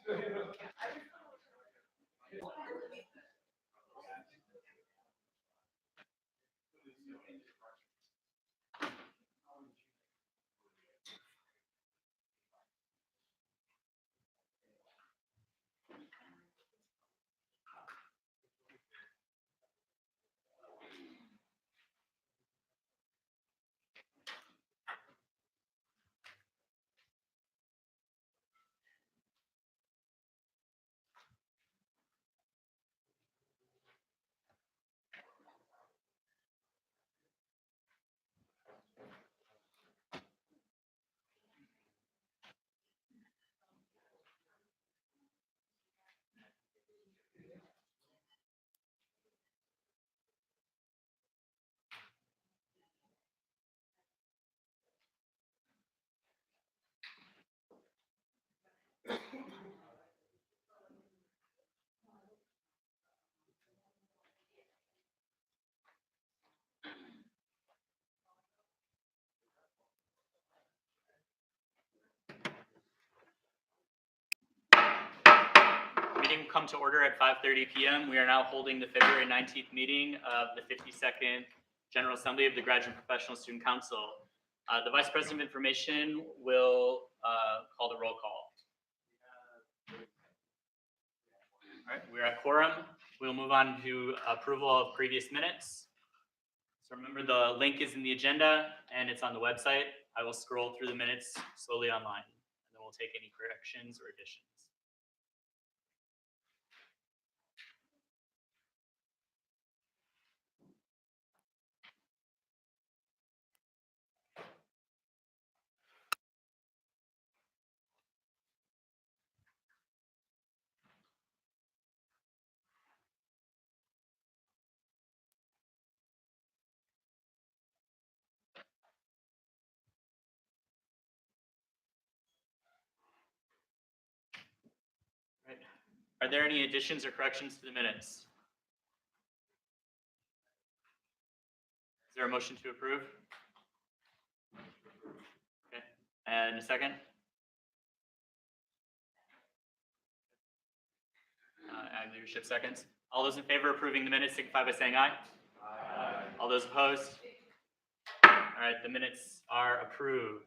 Meeting will come to order at 5:30 p.m. We are now holding the February 19th meeting of the 52nd General Assembly of the Graduate Professional Student Council. The Vice President of Information will call the roll call. All right, we're at quorum. We'll move on to approval of previous minutes. So remember, the link is in the agenda and it's on the website. I will scroll through the minutes slowly online, and then we'll take any corrections or additions. Right. Are there any additions or corrections to the minutes? Is there a motion to approve? Okay, and a second? Ag leadership seconds. All those in favor of approving the minutes signify by saying aye. Aye. All those opposed? All right, the minutes are approved.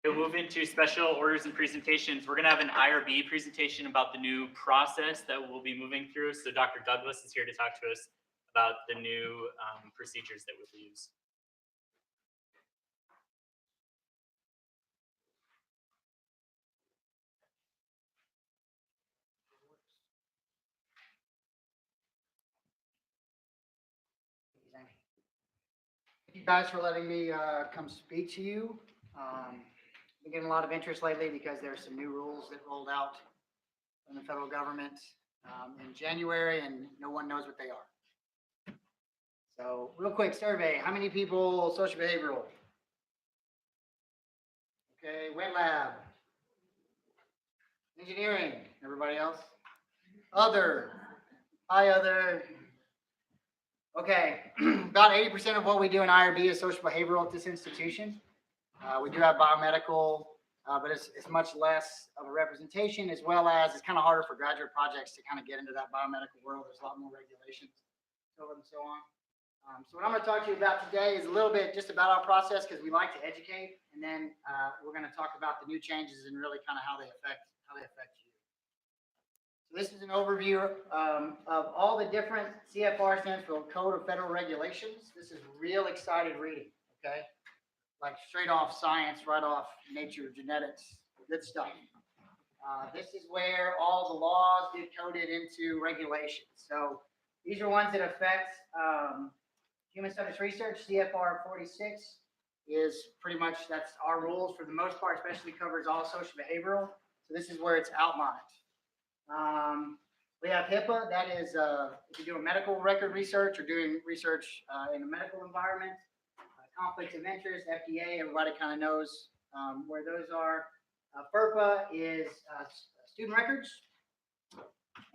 We'll move into special orders and presentations. We're going to have an IRB presentation about the new process that we'll be moving through. So Dr. Douglas is here to talk to us about the new procedures that we'll use. Thank you guys for letting me come speak to you. Been getting a lot of interest lately because there's some new rules that rolled out from the federal government in January, and no one knows what they are. So real quick survey, how many people social behavioral? Okay, wet lab. Engineering, everybody else? Other, hi other. Okay, about 80% of what we do in IRB is social behavioral at this institution. We do have biomedical, but it's much less of a representation, as well as it's kind of harder for graduate projects to kind of get into that biomedical world. There's a lot more regulations, so on and so on. So what I'm going to talk to you about today is a little bit just about our process, because we like to educate, and then we're going to talk about the new changes and really kind of how they affect you. So this is an overview of all the different CFR stands for Code of Federal Regulations. This is real excited reading, okay? Like straight off science, right off nature, genetics, good stuff. This is where all the laws get coded into regulations. So these are ones that affect human studies research. CFR 46 is pretty much, that's our rules for the most part, especially covers all social behavioral. So this is where it's outlined. We have HIPAA, that is if you're doing medical record research or doing research in a medical environment. Conflicts of interest, FDA, everybody kind of knows where those are. FERPA is student records,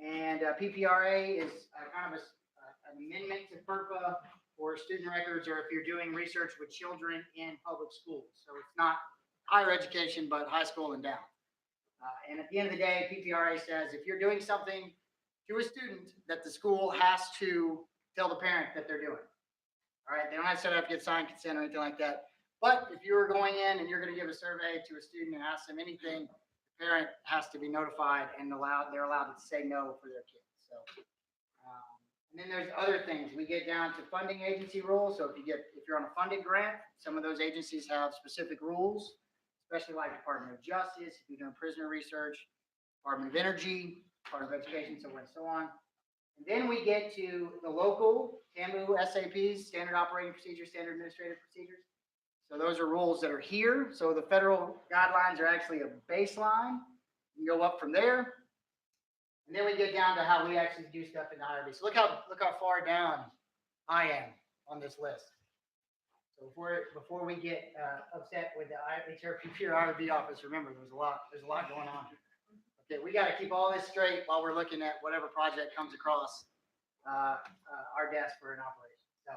and PPRA is kind of an amendment to FERPA for student records, or if you're doing research with children in public schools. So it's not higher education, but high school and down. And at the end of the day, PPRA says if you're doing something to a student that the school has to tell the parent that they're doing. All right, they don't necessarily have to get signed consent or anything like that. But if you're going in and you're going to give a survey to a student and ask them anything, the parent has to be notified and they're allowed to say no for their kids. So, and then there's other things. We get down to funding agency rules. So if you're on a funded grant, some of those agencies have specific rules, especially like Department of Justice, if you're doing prisoner research, Department of Energy, Department of Education, so on and so on. And then we get to the local TAMU SAPs, Standard Operating Procedures, Standard Administrative Procedures. So those are rules that are here. So the federal guidelines are actually a baseline. You can go up from there. And then we get down to how we actually do stuff in the IRB. So look how far down I am on this list. So before we get upset with the HRPP or IRB office, remember there's a lot going on. Okay, we got to keep all this straight while we're looking at whatever project comes across our desk for an operation. So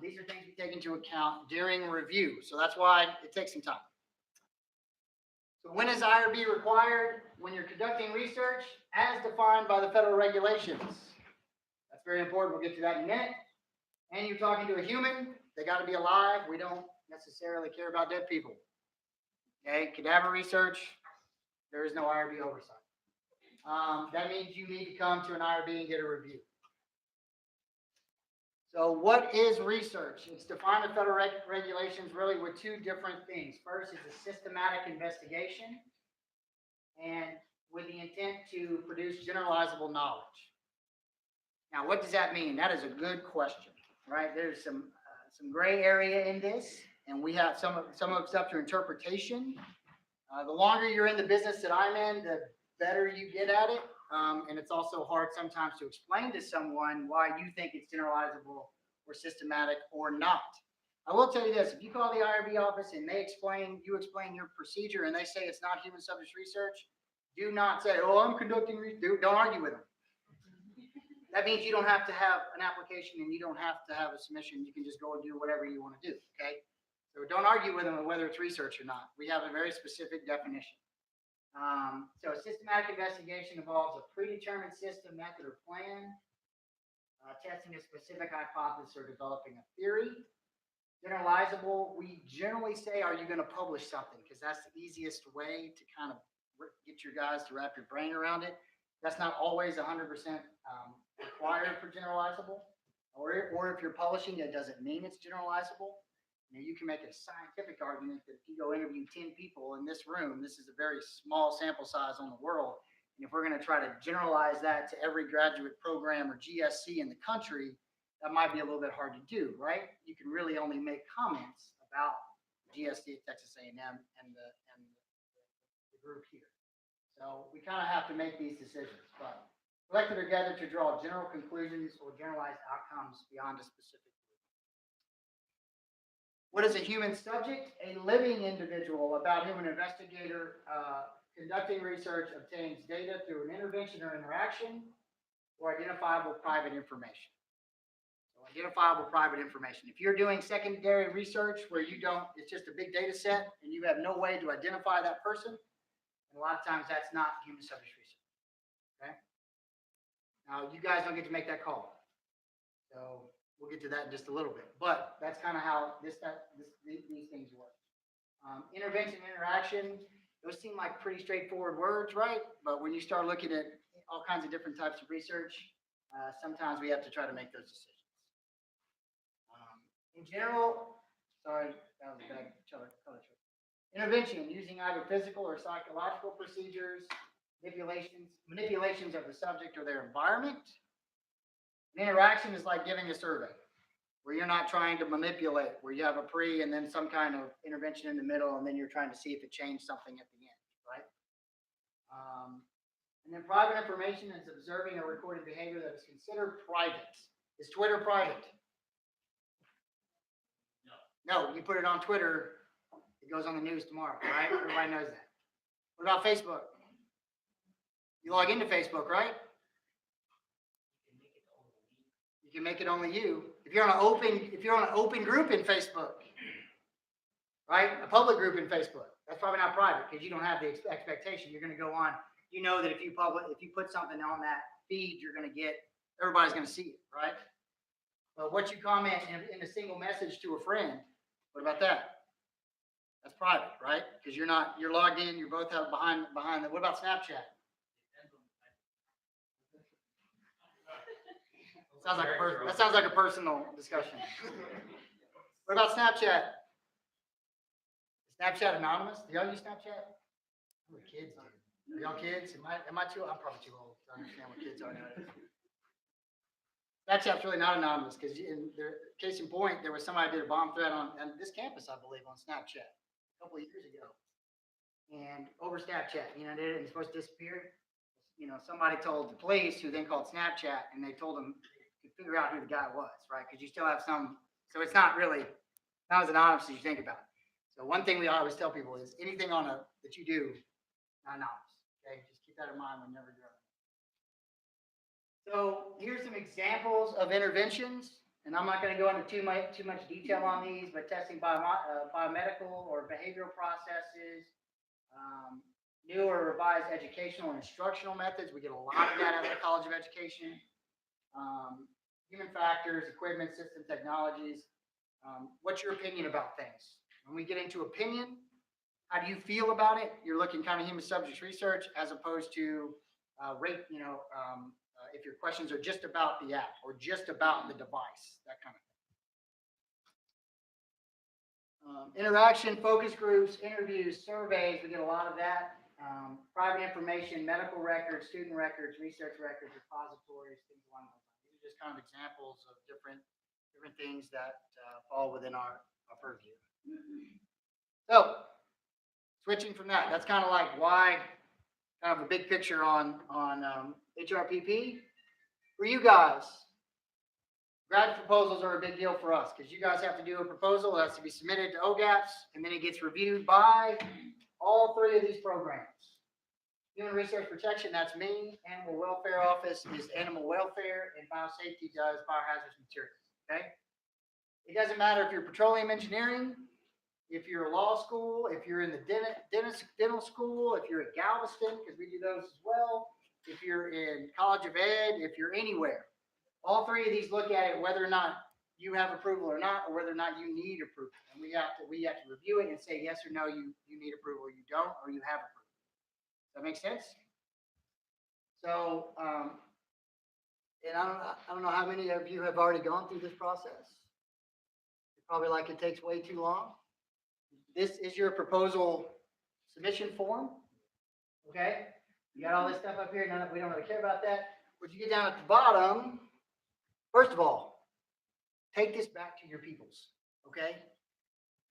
these are things we take into account during review. So that's why it takes some time. So when is IRB required? When you're conducting research as defined by the federal regulations. That's very important. We'll get to that in a minute. And you're talking to a human. They got to be alive. We don't necessarily care about dead people. Okay, cadaver research, there is no IRB oversight. That means you need to come to an IRB and get a review. So what is research? It's defined in federal regulations really with two different things. First is a systematic investigation and with the intent to produce generalizable knowledge. Now, what does that mean? That is a good question, right? There's some gray area in this, and we have some of it's up to interpretation. The longer you're in the business that I'm in, the better you get at it. And it's also hard sometimes to explain to someone why you think it's generalizable or systematic or not. I will tell you this, if you call the IRB office and you explain your procedure and they say it's not human subject research, do not say, oh, I'm conducting research. Don't argue with them. That means you don't have to have an application and you don't have to have a submission. You can just go and do whatever you want to do, okay? So don't argue with them whether it's research or not. We have a very specific definition. So a systematic investigation involves a predetermined system, method, or plan, testing a specific hypothesis or developing a theory. Generalizable, we generally say, are you going to publish something? Because that's the easiest way to kind of get your guys to wrap your brain around it. That's not always 100% required for generalizable. Or if you're publishing, that doesn't mean it's generalizable. You can make a scientific argument that if you go interview 10 people in this room, this is a very small sample size on the world. And if we're going to try to generalize that to every graduate program or GSC in the country, that might be a little bit hard to do, right? You can really only make comments about GSC at Texas A&M and the group here. So we kind of have to make these decisions, but collected together to draw general conclusions or generalized outcomes beyond a specific group. What is a human subject? A living individual. About whom an investigator conducting research obtains data through an intervention or interaction or identifiable private information. So identifiable private information. If you're doing secondary research where it's just a big data set and you have no way to identify that person, and a lot of times that's not human subject research. Okay? Now you guys don't get to make that call. So we'll get to that in just a little bit, but that's kind of how these things work. Intervention, interaction, those seem like pretty straightforward words, right? But when you start looking at all kinds of different types of research, sometimes we have to try to make those decisions. In general, sorry, that was a bad color choice. Intervention, using either physical or psychological procedures, manipulations of the subject or their environment. An interaction is like giving a survey, where you're not trying to manipulate, where you have a pre and then some kind of intervention in the middle, and then you're trying to see if it changed something at the end, right? And then private information is observing or recording behavior that is considered private. Is Twitter private? No, you put it on Twitter, it goes on the news tomorrow, right? Everybody knows that. What about Facebook? You log into Facebook, right? You can make it only you. If you're on an open group in Facebook, right? A public group in Facebook, That's probably not private because you don't have the expectation. You're going to go on. You know that if you put something on that feed, you're going to get, everybody's going to see it, right? But what you comment in a single message to a friend, what about that? That's private, right? Because you're logged in. You're both out behind the. What about Snapchat? That sounds like a personal discussion. What about Snapchat? Is Snapchat anonymous? Do y'all use Snapchat? We're kids, dude. Are y'all kids? Am I too? I'm probably too old to understand what kids are nowadays. Snapchat's really not anonymous because, case in point, there was somebody did a bomb threat on this campus, I believe, on Snapchat a couple of years ago, and over Snapchat, it's supposed to disappear. Somebody told the police, who then called Snapchat, and they told them to figure out who the guy was, right? Because you still have some, so it's not as anonymous as you think about it. So one thing we always tell people is anything that you do, not anonymous. Okay, just keep that in mind whenever you're. So here's some examples of interventions, and I'm not going to go into too much detail on these, but testing biomedical or behavioral processes, new or revised educational and instructional methods. We get a lot of that out of the College of Education. Human factors, equipment, system technologies. What's your opinion about things? When we get into opinion, how do you feel about it? You're looking kind of human subjects research as opposed to rate, if your questions are just about the app or just about the device, that kind of thing. Interaction, focus groups, interviews, surveys, we get a lot of that. Private information, medical records, student records, research records, repositories, things along those lines. These are just kind of examples of different things that fall within our purview. So, switching from that's kind of like why, kind of a big picture on HRPP. For you guys, grad proposals are a big deal for us because you guys have to do a proposal. It has to be submitted to OGAPS, and then it gets reviewed by all three of these programs. Human Resource Protection, that's me. Animal Welfare Office is animal welfare, and Biosafety does biohazardous materials, okay? It doesn't matter if you're petroleum engineering, if you're a law school, if you're in the dental school, if you're at Galveston, because we do those as well, if you're in College of Ed, if you're anywhere. All three of these look at it whether or not you have approval or not, or whether or not you need approval. And we have to review it and say yes or no, you need approval, or you don't, or you have approval. Does that make sense? So, and I don't know how many of you have already gone through this process. You're probably like, it takes way too long. This is your proposal submission form. Okay? You got all this stuff up here. We don't really care about that. But you get down at the bottom, first of all, take this back to your peoples. Okay?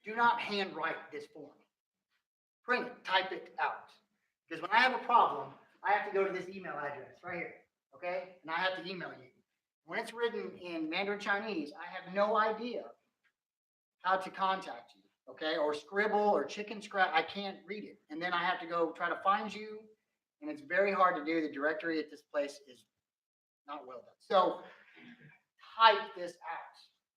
Do not handwrite this form. Print it, type it out. Because when I have a problem, I have to go to this email address right here. Okay? And I have to email you. When it's written in Mandarin Chinese, I have no idea how to contact you. Okay? Or scribble or chicken scratch. I can't read it. And then I have to go try to find you. And it's very hard to do. The directory at this place is not well done. So type this out.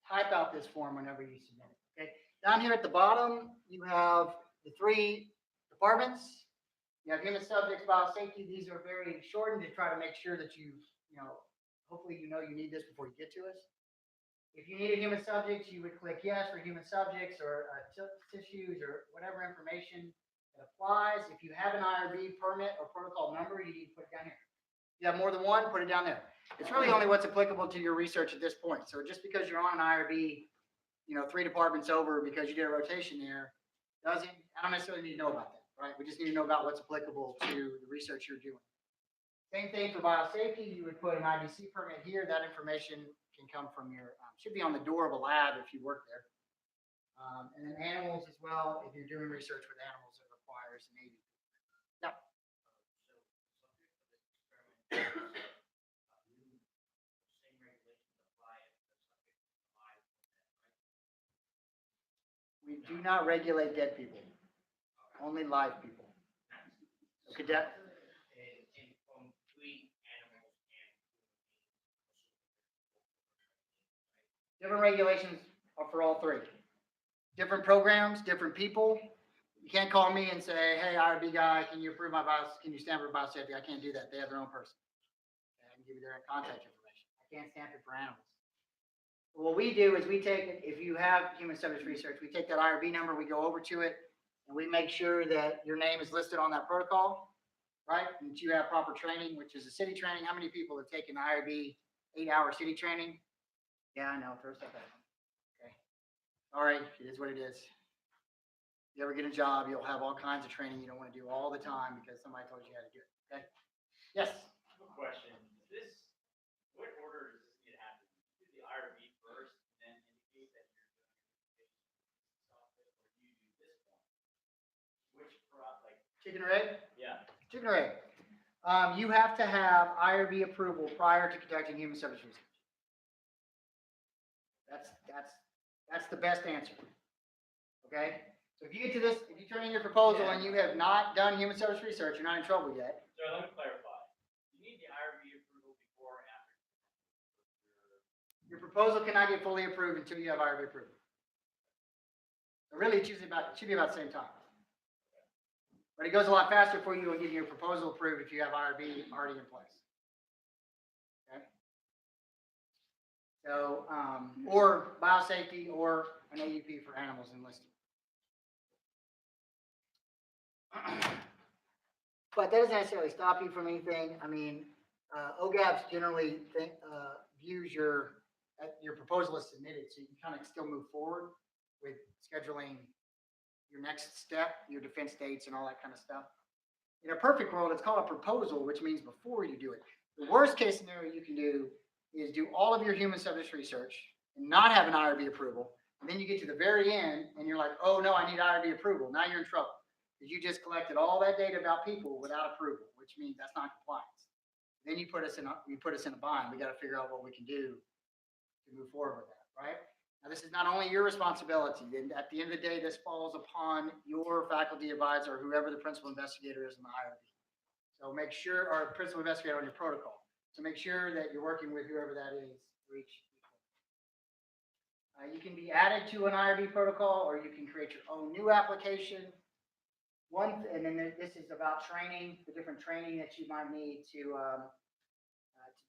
Type out this form whenever you submit it. Okay? Down here at the bottom, you have the three departments. You have human subjects, biosafety. These are very shortened to try to make sure that hopefully you need this before you get to us. If you need a human subject, you would click yes for human subjects or tissues or whatever information that applies. If you have an IRB permit or protocol number, you need to put it down here. If you have more than one, put it down there. It's really only what's applicable to your research at this point. So just because you're on an IRB, 3 departments over because you did a rotation there, I don't necessarily need to know about that, right? We just need to know about what's applicable to the research you're doing. Same thing for biosafety. You would put an IBC permit here. That information can come from should be on the door of a lab if you work there. And then animals as well. If you're doing research with animals, it requires an AV. Yeah. We do not regulate dead people, only live people. So cadet. Different regulations are for all three. Different programs, different people. You can't call me and say, hey, IRB guy, can you approve my can you stamp for biosafety? I can't do that. They have their own person. Okay, I can give you their contact information. I can't stamp it for animals. What we do is we take it, if you have human subject research, we take that IRB number, we go over to it, and we make sure that your name is listed on that protocol, right? And that you have proper training, which is a city training. How many people have taken IRB 8-hour city training? Yeah, I know, throw stuff at them. Okay. All right, it is what it is. If you ever get a job, you'll have all kinds of training you don't want to do all the time because somebody told you how to do it. Okay? Yes? Question. What order does this need to happen? Do the IRB first, and then indicate that you're doing or you do this one? Chicken or egg? Yeah. Chicken or egg. You have to have IRB approval prior to conducting human subject research. That's the best answer. Okay? So if you get to this, if you turn in your proposal and you have not done human subject research, you're not in trouble yet. So let me clarify. You need the IRB approval before or after? Your proposal cannot get fully approved until you have IRB approval. So really, it should be about the same time. But it goes a lot faster for you in getting your proposal approved if you have IRB already in place. Okay? So, or biosafety or an AUP for animals enlisted. But that doesn't necessarily stop you from anything. I mean, OGAPS generally views your proposal as submitted, so you can kind of still move forward with scheduling your next step, your defense dates, and all that kind of stuff. In a perfect world, it's called a proposal, which means before you do it. The worst case scenario you can do is do all of your human subject research and not have an IRB approval, and then you get to the very end and you're like, oh no, I need IRB approval. Now you're in trouble because you just collected all that data about people without approval, which means that's not compliance. Then you put us in a bind. We got to figure out what we can do to move forward with that, right? Now, this is not only your responsibility. And at the end of the day, this falls upon your faculty advisor or whoever the principal investigator is in the IRB. So make sure, or principal investigator on your protocol. So make sure that you're working with whoever that is to reach. You can be added to an IRB protocol, or you can create your own new application. And then this is about training, the different training that you might need to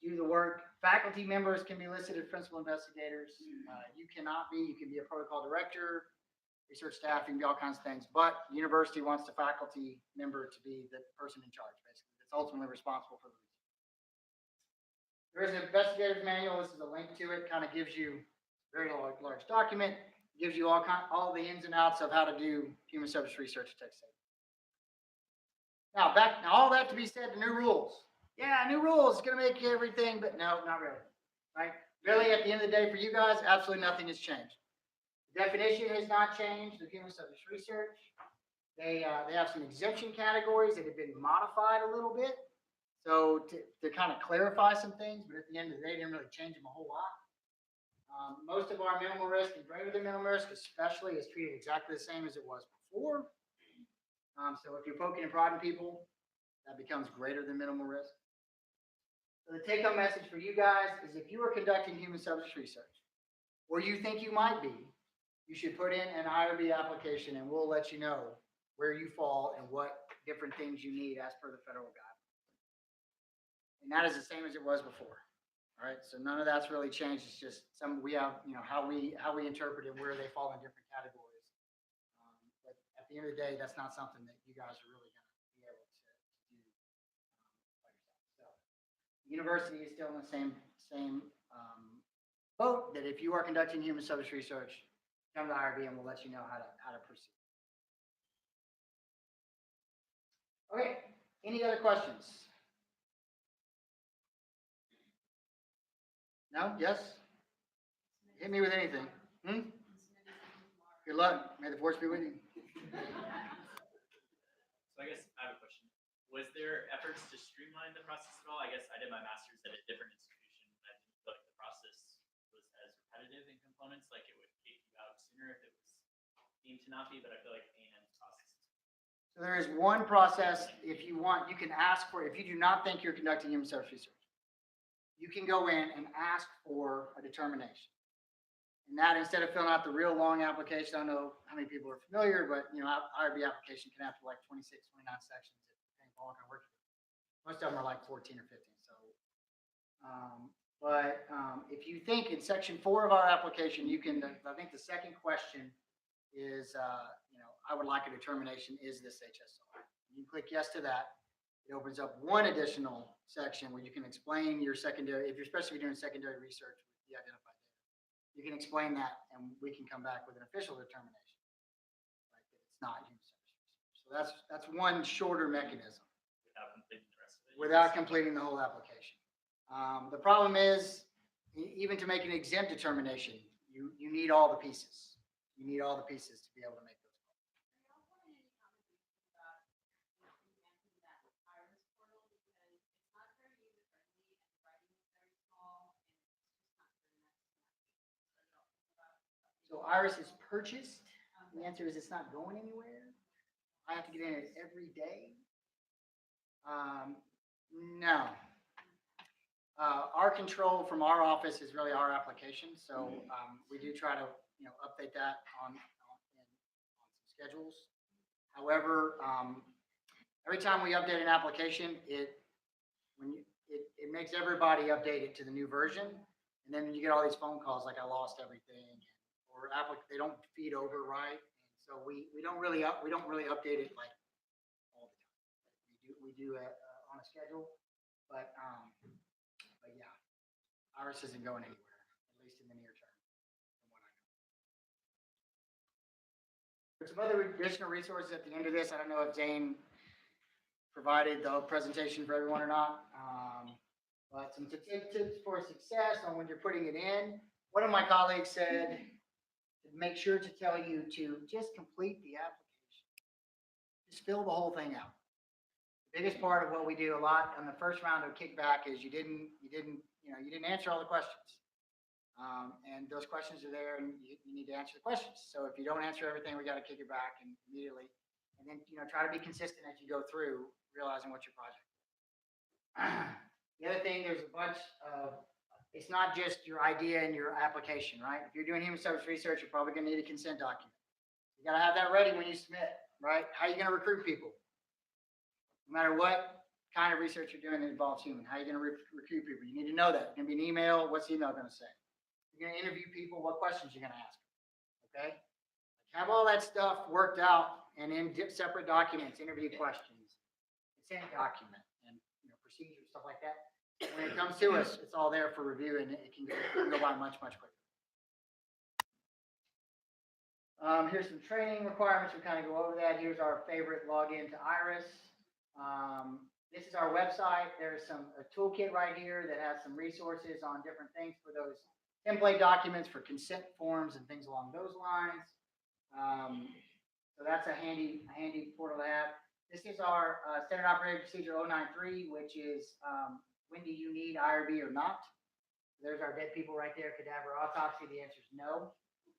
do the work. Faculty members can be listed as principal investigators. You cannot be. You can be a protocol director, research staff, you can be all kinds of things. But the university wants the faculty member to be the person in charge, basically. That's ultimately responsible for the research. There is an investigator's manual. This is a link to it. Kind of gives you a very large document. Gives you all the ins and outs of how to do human subject research at Texas. Now, all that to be said, the new rules. Yeah, new rules is going to make everything, but no, not really. Right? Really, at the end of the day, for you guys, absolutely nothing has changed. The definition has not changed of human subject research. They have some exemption categories that have been modified a little bit, so to kind of clarify some things. But at the end of the day, they didn't really change them a whole lot. Most of our minimal risk and greater than minimal risk, especially, is treated exactly the same as it was before. So if you're poking and prodding people, that becomes greater than minimal risk. So the take-home message for you guys is if you are conducting human subject research, or you think you might be, you should put in an IRB application, and we'll let you know where you fall and what different things you need as per the federal guidelines. And that is the same as it was before. All right, so none of that's really changed. It's just we have, how we interpret it, where they fall in different categories. But at the end of the day, that's not something that you guys are really going to be able to do by yourself. So the university is still in the same boat that if you are conducting human subject research, come to IRB and we'll let you know how to proceed. Okay, any other questions? No? Yes? Hit me with anything. Good luck. May the force be with you. So I guess I have a question. Was there efforts to streamline the process at all? I guess I did my master's at a different institution. I didn't feel like the process was as repetitive in components, like it would kick you out sooner if it was deemed to not be, but I feel like A&M's process. So there is one process, if you want, you can ask for, if you do not think you're conducting human subject research, you can go in and ask for a determination. And that, instead of filling out the real long application, I don't know how many people are familiar, but IRB application can have to like 26, 29 sections depending on what kind of work. Most of them are like 14 or 15. So, if you think in section 4 of our application, you can, I think the second question is, I would like a determination, is this HSLI? You click yes to that. It opens up one additional section where you can explain your secondary, especially if you're doing secondary research with the identified data. You can explain that, and we can come back with an official determination. Right? It's not human centered research. So that's one shorter mechanism. Without completing the rest of it. Without completing the whole application. The problem is, even to make an exempt determination, you need all the pieces. You need all the pieces to be able to make those calls. So Iris is purchased. The answer is it's not going anywhere. I have to get in it every day. No. Our control from our office is really our application. So we do try to update that on some schedules. However, every time we update an application, it makes everybody update it to the new version, and then you get all these phone calls like I lost everything, or they don't feed over right, and so we don't really update it like all the time. We do it on a schedule, but yeah, Iris isn't going anywhere, at least in the near term, from what I know. There's some other additional resources at the end of this. I don't know if Zane provided the presentation for everyone or not, but some tips for success on when you're putting it in. One of my colleagues said to make sure to tell you to just complete the application. Just fill the whole thing out. The biggest part of what we do a lot on the first round of kickback is you didn't answer all the questions. And those questions are there, and you need to answer the questions. So if you don't answer everything, we got to kick it back and immediately. And then try to be consistent as you go through, realizing what your project is. The other thing, there's a bunch of, it's not just your idea and your application, right? If you're doing human subject research, you're probably going to need a consent document. You got to have that ready when you submit, right? How are you going to recruit people? No matter what kind of research you're doing that involves human, how are you going to recruit people? You need to know that. It's going to be an email. What's the email going to say? You're going to interview people. What questions you're going to ask them, okay? Have all that stuff worked out and in separate documents, interview questions, consent document, and procedures, stuff like that. When it comes to us, it's all there for review, and it can go by much, much quicker. Here's some training requirements. We kind of go over that. Here's our favorite login to Iris. This is our website. There's a toolkit right here that has some resources on different things for those template documents for consent forms and things along those lines. So that's a handy portal to have. This is our Standard Operating Procedure 093, which is when do you need IRB or not? There's our dead people right there, cadaver autopsy. The answer is no.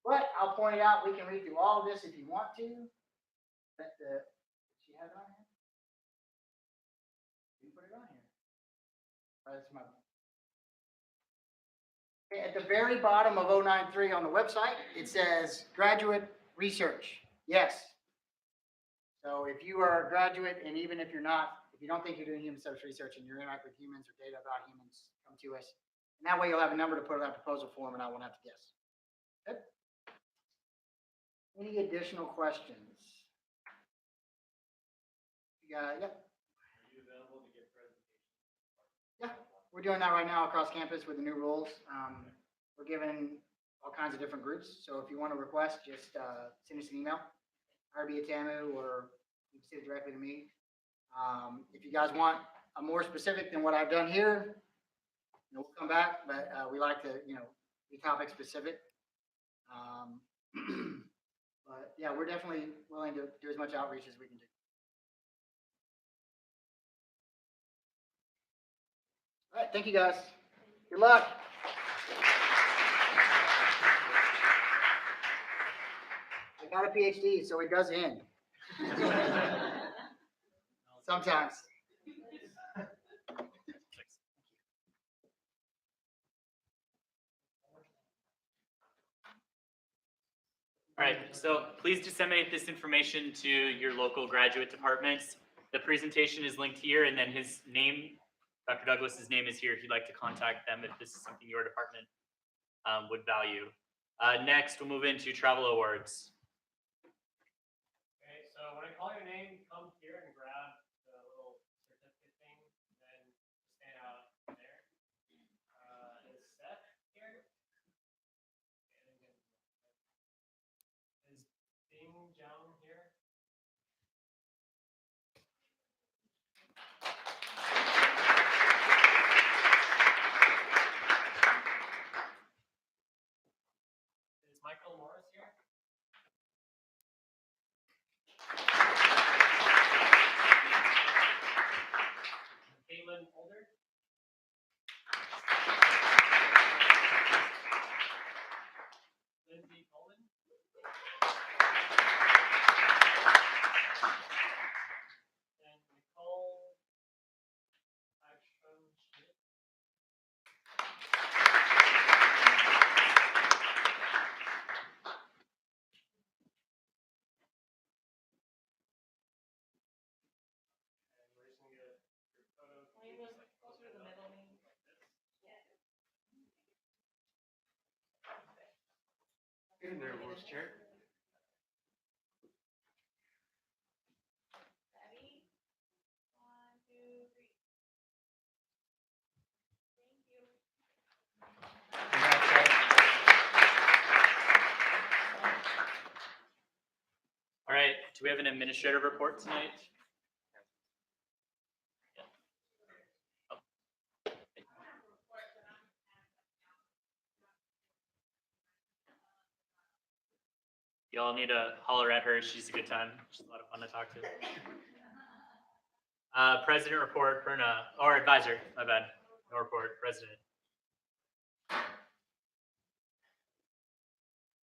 But I'll point it out. We can read through all of this if you want to. But did she have it on here? You put it on here. That's my. At the very bottom of 093 on the website, it says graduate research. Yes. So if you are a graduate, and even if you're not, if you don't think you're doing human subject research and you're interact with humans or data about humans, come to us. And that way you'll have a number to put on that proposal form, and I won't have to guess. Good. Any additional questions? Yeah. Are you available to get presentations? Yeah, we're doing that right now across campus with the new rules. We're giving all kinds of different groups. So if you want to request, just send us an email, IRB at TAMU, or you can send it directly to me. If you guys want a more specific than what I've done here, we'll come back, but we like to, be topic specific. But yeah, we're definitely willing to do as much outreach as we can do. All right, thank you guys. Good luck. I got a PhD, so it does end. Sometimes. All right, so please disseminate this information to your local graduate departments. The presentation is linked here, and then his name, Dr. Douglas's name is here if you'd like to contact them if this is something your department would value. Next, we'll move into travel awards. Okay, so when I call your name, come here and grab the little certificate thing, and then stand out there. Is Seth here? Is Ding Zhang here? Is Michael Morris here? Caitlin Holder? Lindsay Coleman? And Nicole Ashram Schmidt? And we're just gonna get a group photo. Can we move closer to the middle, maybe? In there, Wolf's chair. Ready? 1, 2, 3. Thank you. All right, do we have an administrative report tonight? Y'all need to holler at her. She's a good time. She's a lot of fun to talk to. President report, Perna, or advisor, my bad. No report, president.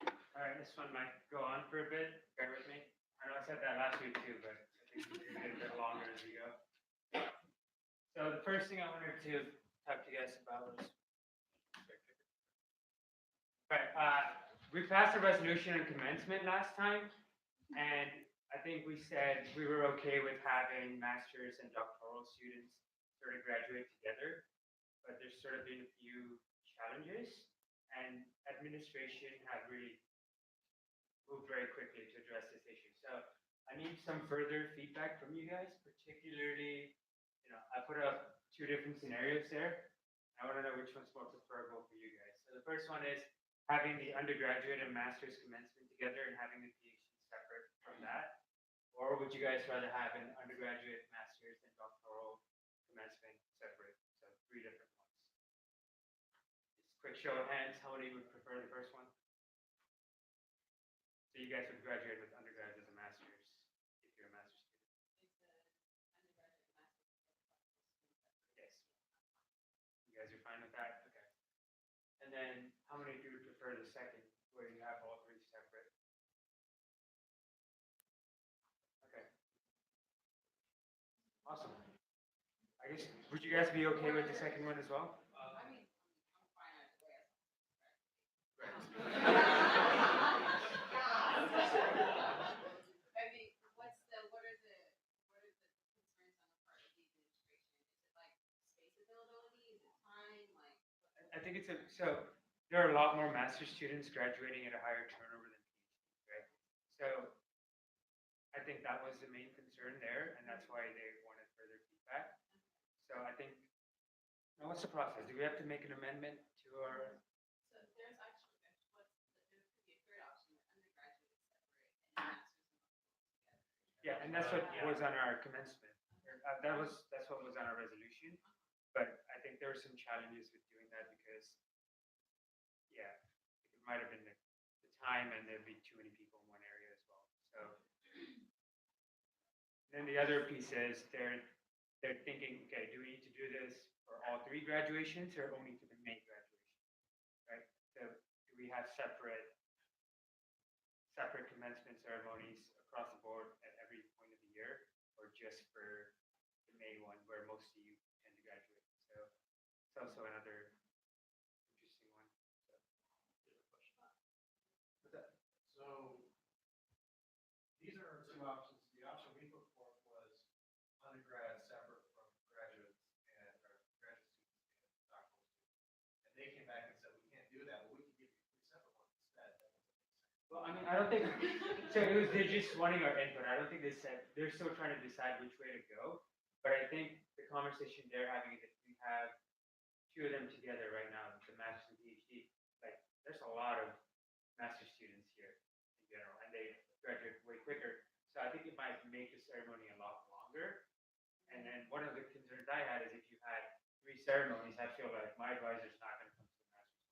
All right, this one might go on for a bit. Bear with me. I know I said that last week too, but I think we can get a bit longer as we go. So the first thing I wanted to talk to you guys about was. Right, we passed a resolution on commencement last time, and I think we said we were okay with having master's and doctoral students sort of graduate together, but there's sort of been a few challenges, and administration have really moved very quickly to address this issue. So I need some further feedback from you guys, particularly, I put up 2 different scenarios there. I want to know which one's more preferable for you guys. So the first one is having the undergraduate and master's commencement together and having the PhD separate from that. Or would you guys rather have an undergraduate, master's, and doctoral commencement separate? So 3 different ones. Just quick show of hands, how many would prefer the first one? So you guys would graduate with undergrad as a master's, if you're a master's student. Yes. You guys are fine with that? Okay. And then how many of you would prefer the second, where you have all 3 separate? Okay. Awesome. I guess, would you guys be okay with the second one as well? I think so there are a lot more master's students graduating at a higher turnover than PhD, right? So I think that was the main concern there, and that's why they wanted further feedback. So I think, now what's the process? Do we have to make an amendment to our? So there's actually, there could be a third option, undergraduate separate and master's and doctoral together. Yeah, and that's what was on our commencement. That's what was on our resolution. But I think there were some challenges with doing that because, yeah, it might have been the time and there'd be too many people in one area as well. So then the other piece is they're thinking, okay, do we need to do this for all 3 graduations or only for the May graduation, right? So do we have separate commencement ceremonies across the board at every point of the year, or just for the May one where most of you tend to graduate? So it's also another interesting one. So. So Well, I mean, I don't think, so it was, they're just wanting our input. I don't think they said, they're still trying to decide which way to go. But I think the conversation they're having is if we have two of them together right now, the master's and PhD, like, there's a lot of master's students here in general, and they graduate way quicker. So I think it might make the ceremony a lot longer. And then one of the concerns I had is if you had 3 ceremonies, I feel like my advisor's not gonna come to the master's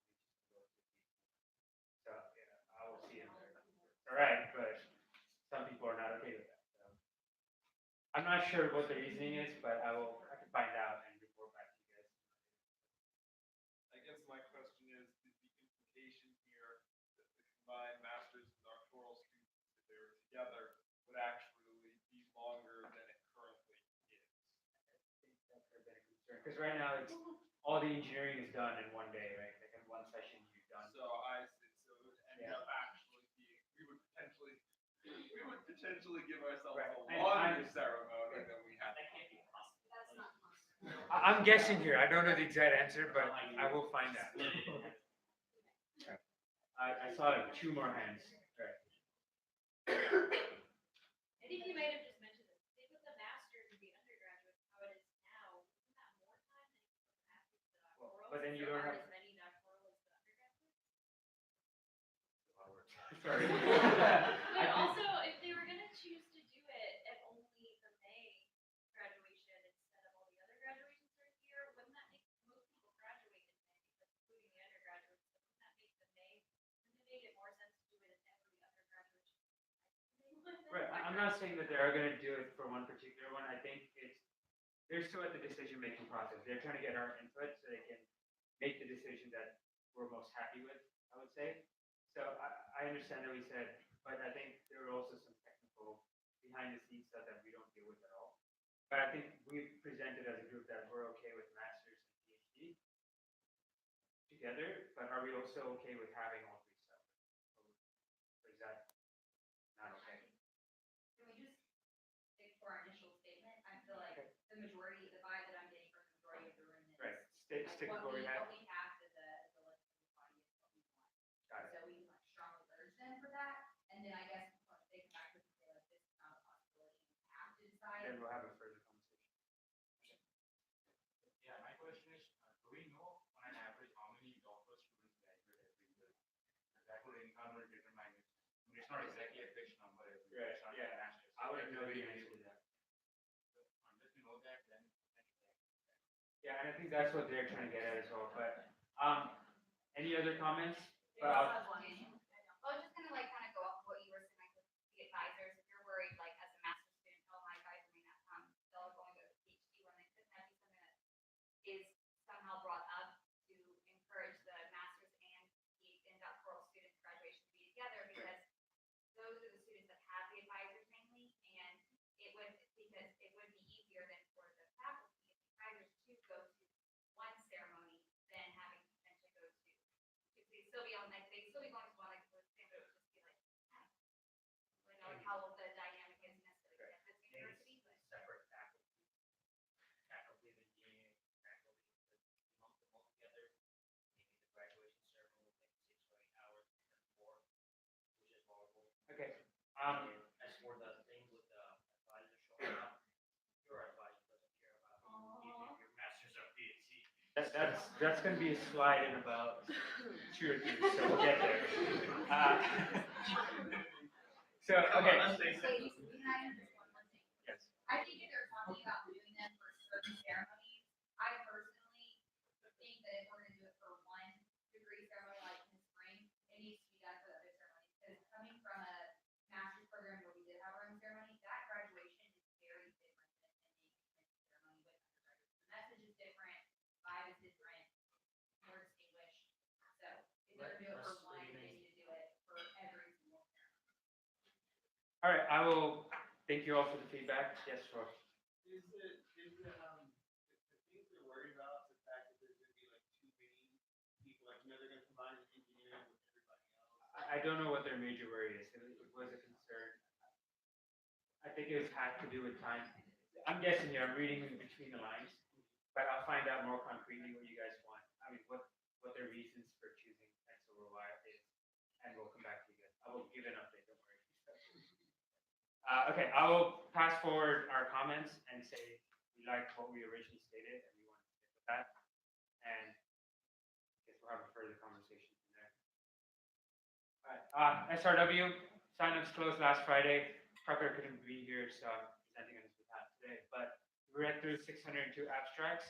meeting. So, yeah, I will see him there. All right, but some people are not okay with that. So I'm not sure what the reasoning is, but I can find out and report back to you guys. I guess my question is the implication here that the combined master's and doctoral students, if they were together, would actually be longer than it currently is. Because right now it's all the engineering is done in one day, right? Like in one session you're done. So I see, so it would end up actually being, we would potentially give ourselves Right. a longer ceremony than we have. That can't be possible. That's not possible. I'm guessing here. I don't know the exact answer, but I will find out. I saw 2 more hands. Right. I think you might have just mentioned this. Think with the master's and the undergraduate, how it is now, isn't that more time than you put the master's to doctoral? But then you So don't aren't have- as many doctoral as the undergraduate? Sorry. But I think- also, if they were gonna choose to do it at only the May graduation instead of all the other graduations right here, wouldn't that make most people graduate in May, like including the undergraduates? So wouldn't that make the May, wouldn't it make it more sense to do it in every other graduation? Right, I'm not saying that they are gonna do it for one particular one. I think they're still at the decision-making process. They're trying to get our input so they can make the decision that we're most happy with, I would say. So I understand that we said, but I think there are also some technical behind-the-scenes stuff that we don't deal with at all. But I think we've presented as a group that we're okay with masters and PhD together, but are we also okay with having all 3 separate? Or is that not okay? Can we just stick to our initial statement? I feel like the majority, the vibe that I'm getting from the majority of the room is Right, like stick with what we have. what we have to the list of the body is what we want. Got it. So we like strongly urge them for that. And then I guess once they come back with and say like this is not a possibility, we have to decide. Then we'll have a further conversation. Yeah, my question is, do we know on an average how many doctoral students graduate every year? That would inform or determine it. I mean, it's not exactly a fixed number every year. It's not like a master's. I wouldn't know the Every answer year. to that. Unless we know that, then. Yeah, and I think that's what they're trying to get at as well, but, any other comments? But I was just gonna like kind of go off of what you were saying, like with the advisors, if you're worried like as a master's student, oh, my advisor may not come, they'll go and go to PhD when they couldn't that be something that is somehow brought up to encourage the master's and doctoral student graduation to be together because those are the students that have the advisors mainly, and it would, because it would be easier than for the faculty if the advisors to go to one ceremony than having to potentially go to, because they'd still be on, like, they'd still be going to one, like, the same, but it would just be like, you know, like how the dynamic is necessarily at this university, but. Separate faculty. Faculty of engineering, faculty, lump them all together. Maybe the graduation ceremony will take 6 or 8 hours, or 4, which is horrible. Okay, As for the thing with the advisor showing up, your advisor doesn't care about either your master's or PhD. that's gonna be a slide in about 2 or 3, so we'll get there. So, okay, Wait, can I add just one more thing? yes. I think if they're talking about doing them for certain ceremonies, I personally think that if we're gonna do it for one degree ceremony like in the spring, it needs to be done for the other ceremonies. Because coming from a master's program where we did have our own ceremony, that graduation is very different than attending a ceremony with undergraduates. The message is different, vibe is different, more distinguished. So if they're gonna do it for one, they need to do it for every single ceremony. All right, I will thank you all for the feedback. Yes, Roy. The things they're worried about, the fact that there's gonna be like too many people, like, they're gonna combine engineering with everybody else. I don't know what their major worry is. It was a concern. I think it had to do with time. I'm guessing here, I'm reading in between the lines, but I'll find out more concretely what you guys want. I mean, what their reasons for choosing X over Y is, and we'll come back to you guys. I will give an update, don't worry. Okay, I will pass forward our comments and say we like what we originally stated and we want to stick with that. And I guess we'll have a further conversation from there. All right, SRW, signups closed last Friday. Tucker couldn't be here, so I'm presenting on his behalf today. But we read through 602 abstracts.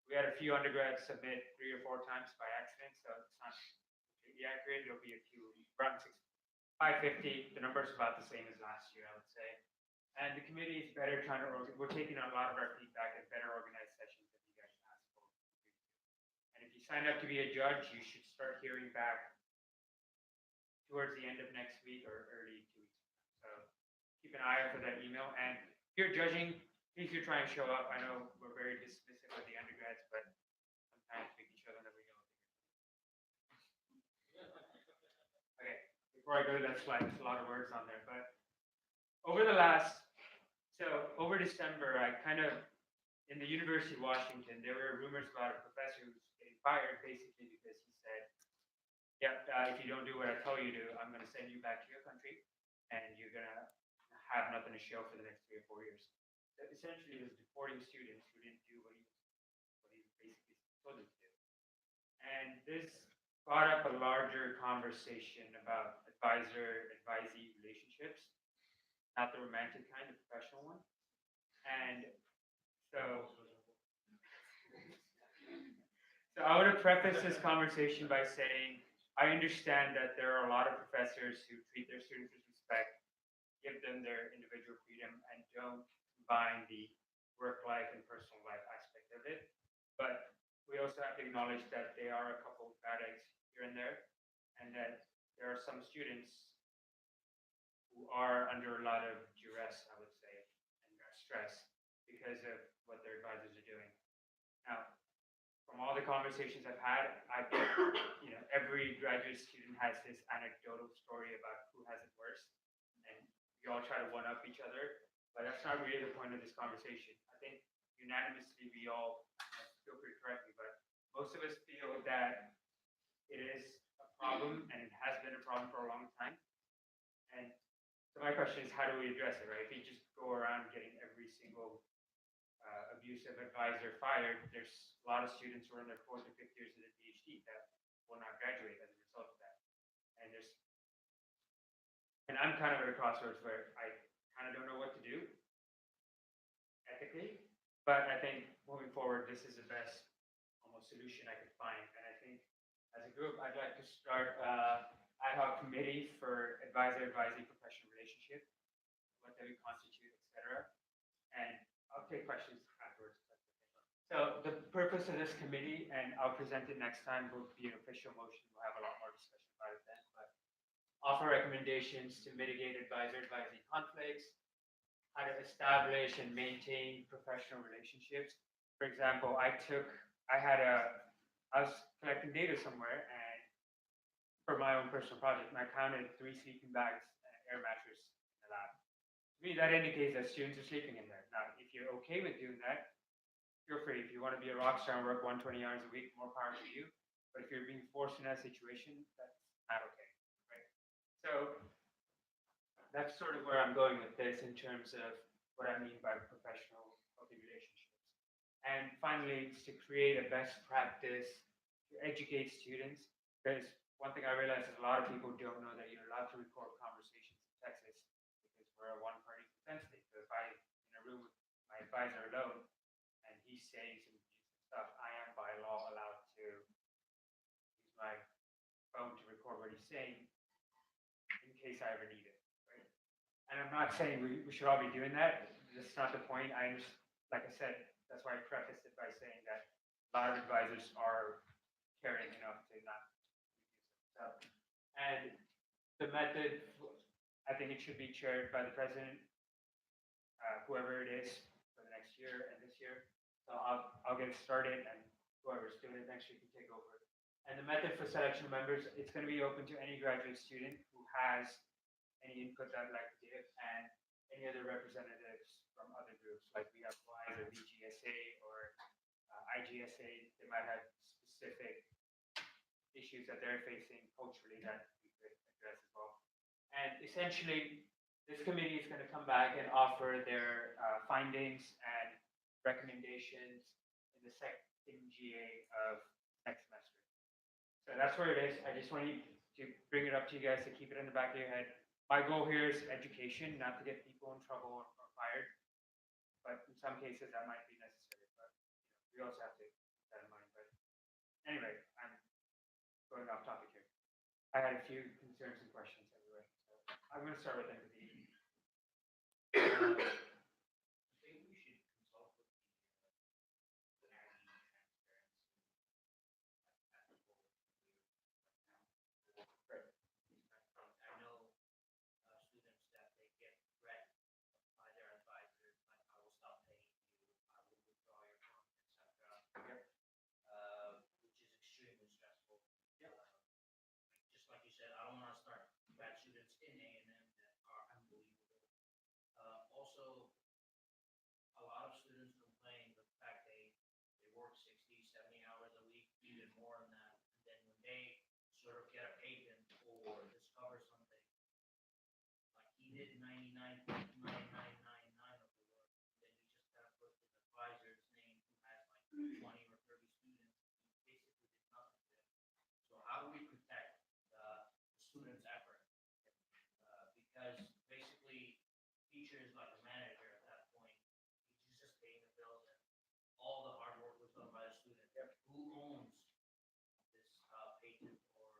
We had a few undergrads submit 3 or 4 times by accident, so it's not completely accurate. It'll be a few, around 550. The number's about the same as last year, I would say. And the committee is better trying to, we're taking a lot of our feedback and better organized sessions that you guys asked for. And if you sign up to be a judge, you should start hearing back towards the end of next week or early 2 weeks. So keep an eye out for that email. And if you're judging, please do try and show up. I know we're very dismissive of the undergrads, but sometimes making sure that we know. Okay, before I go to that slide, there's a lot of words on there, but over December, I kind of, in the University of Washington, there were rumors about a professor who's getting fired basically because he said, yep, if you don't do what I tell you to, I'm going to send you back to your country and you're going to have nothing to show for the next 3 or 4 years. That essentially was deporting students who didn't do what he basically told them to do. And this brought up a larger conversation about advisor-advisee relationships, not the romantic kind, the professional one. And so I want to preface this conversation by saying, I understand that there are a lot of professors who treat their students with respect, give them their individual freedom, and don't combine the work life and personal life aspect of it. But we also have to acknowledge that there are a couple of bad eggs here and there, and that there are some students who are under a lot of duress, I would say, and stress because of what their advisors are doing. Now, from all the conversations I've had, I think, every graduate student has this anecdotal story about who has it worse, and we all try to one-up each other, but that's not really the point of this conversation. I think unanimously we all, feel free to correct me, but most of us feel that it is a problem, and it has been a problem for a long time. And so my question is, how do we address it, right? If you just go around getting every single abusive advisor fired, there's a lot of students who are in their 4th or 5th years of their PhD that will not graduate as a result of that. And I'm kind of at a crossroads where I kind of don't know what to do ethically, but I think moving forward, this is the best almost solution I could find. And I think as a group, I'd like to start ad hoc committee for advisor-advisee professional relationship, what they would constitute, etc. And I'll take questions afterwards. So the purpose of this committee, and I'll present it next time, will be an official motion. We'll have a lot more discussion about it then, but offer recommendations to mitigate advisor-advisee conflicts, how to establish and maintain professional relationships. For example, I was collecting data somewhere, and for my own personal project, and I counted 3 sleeping bags and an air mattress in the lab. To me, that indicates that students are sleeping in there. Now, if you're okay with doing that, feel free. If you want to be a rock star and work 120 hours a week, more power to you. But if you're being forced in that situation, that's not okay, right? So that's sort of where I'm going with this in terms of what I mean by professional healthy relationships. And finally, it's to create a best practice to educate students. Because one thing I realize is a lot of people don't know that you're allowed to record conversations in Texas because we're a one-party consent state. So if I'm in a room with my advisor alone and he's saying some stuff, I am by law allowed to use my phone to record what he's saying in case I ever need it, right? And I'm not saying we should all be doing that. That's not the point. Like I said, that's why I prefaced it by saying that a lot of advisors are caring enough to not use it. So, and the method, I think it should be chaired by the president, whoever it is for the next year and this year. So I'll get it started, and whoever's doing it next year can take over. And the method for selection of members, it's going to be open to any graduate student who has any input that I'd like to give, and any other representatives from other groups, like we have WISE or VGSA or IGSA. They might have specific issues that they're facing culturally that we could address as well. And essentially, this committee is going to come back and offer their findings and recommendations in the second GA of next semester. So that's where it is. I just wanted to bring it up to you guys to keep it in the back of your head. My goal here is education, not to get people in trouble or fired. But in some cases, that might be necessary. But we also have to keep that in mind. But anyway, I'm going off topic here. I had a few concerns and questions anyway. So I'm going to start with empathy. I think we should consult with the national transparency. I know students that they get threat by their advisors, like I will stop paying you, I will withdraw your funds, etc. Which is extremely stressful. Just like you said, I don't want to start bad students in A&M that are unbelievable. Also, a lot of students complain the fact they work 60, 70 hours a week, even more than that. And then when they sort of get a patent or discover something, like he did 99.9999 of the work, then he just kind of put his advisor's name who has like 20 or 30 students, he basically did nothing to them. So how do we protect the student's effort? Because basically, teacher is like a manager at that point. He's just paying the bills, and all the hard work was done by the student. Who owns this patent or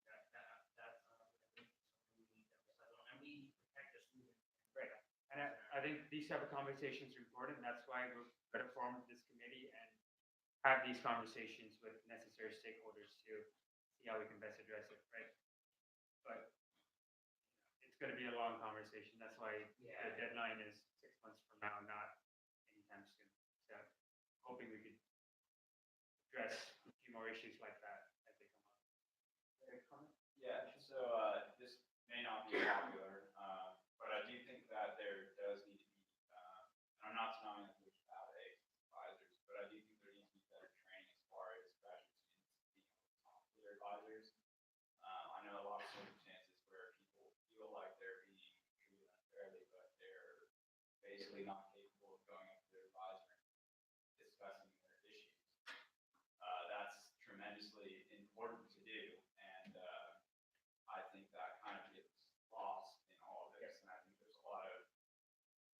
that's something we need to emphasize on, and we protect the student. Right. And I think these type of conversations are important. That's why we're going to form this committee and have these conversations with necessary stakeholders to see how we can best address it, right? But it's going to be a long conversation. That's why Yeah. the deadline is 6 months from now, not anytime soon. So hoping we could address a few more issues like that as they come up. Yeah, so this may not be popular, but I do think that there does need to be, and I'm not denying that there's bad advisors, but I do think there needs to be better training as far as graduate students being able to talk to their advisors. I know a lot of circumstances where people feel like they're being treated unfairly, but they're basically not capable of going up to their advisor and discussing their issues. That's tremendously important to do, and I think that kind of gets lost in all of this. And I think there's a lot of,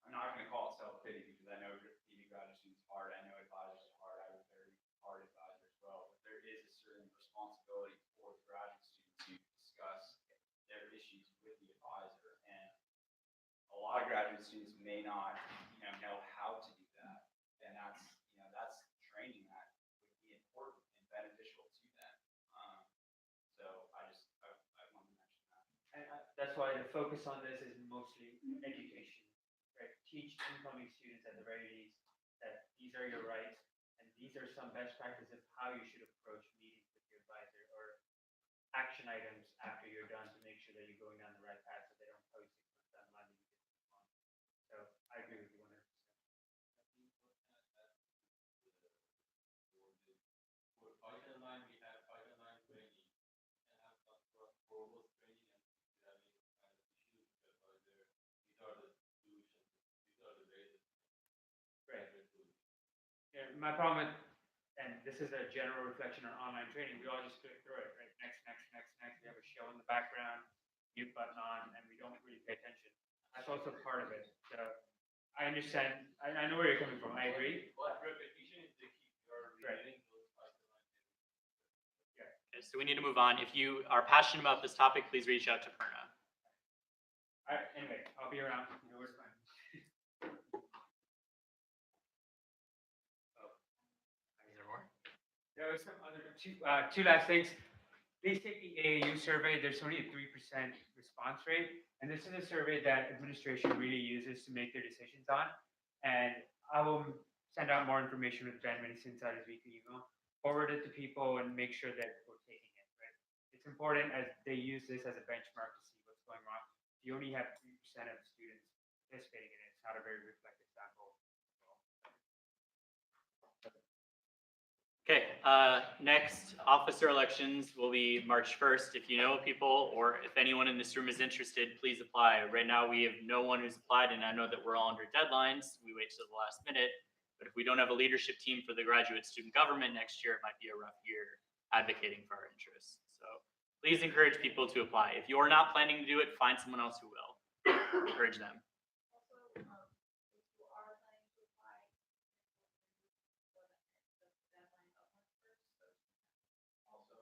I'm not going to call it self-pity because I know being a graduate student is hard. I know advisors are hard. I was a very hard advisor as well. But there is a certain responsibility for the graduate student to discuss their issues with the advisor. And a lot of graduate students may not, know how to do that. And that's training that would be important and beneficial to them. So I want to mention that. And that's why the focus on this is mostly education, right? Teach incoming students at the very least that these are your rights and these are some best practices of how you should approach meetings with your advisor or action items after you're done to make sure that you're going down the right path so they don't tell you 6 months down the line that you get to move on. So I agree with you 100%. For Python 9, we have Python 9 training and have some sort of formal training and having kind of issues with the advisor. These are the solutions. These are the ways. Right. Yeah, my problem with, and this is a general reflection on online training, we all just click through it, right? Next. We have a show in the background, mute button on, and we don't really pay attention. That's also part of it. So I understand, I know where you're coming from, I agree. But repetition is the key. You're repeating those Python 9. Okay, so we need to move on. If you are passionate about this topic, please reach out to Perna. All right, anyway, I'll be around. You know where to find me. Is there more? There was some other two last things. Please take the AAU survey. There's only a 3% response rate, and this is a survey that administration really uses to make their decisions on. And I will send out more information with Ben when he sends out his weekly email. Forward it to people and make sure that we're taking it, right? It's important as they use this as a benchmark to see what's going on. You only have 3% of students participating in it. It's not a very reflective sample. Okay, next officer elections will be March 1st. If you know people or if anyone in this room is interested, please apply. Right now, we have no one who's applied, and I know that we're all under deadlines. We wait till the last minute. But if we don't have a leadership team for the graduate student government next year, it might be a rough year advocating for our interests. So please encourage people to apply. If you're not planning to do it, find someone else who will. Encourage them. Also, if you are planning to apply, before the deadline of March 1st, so Also,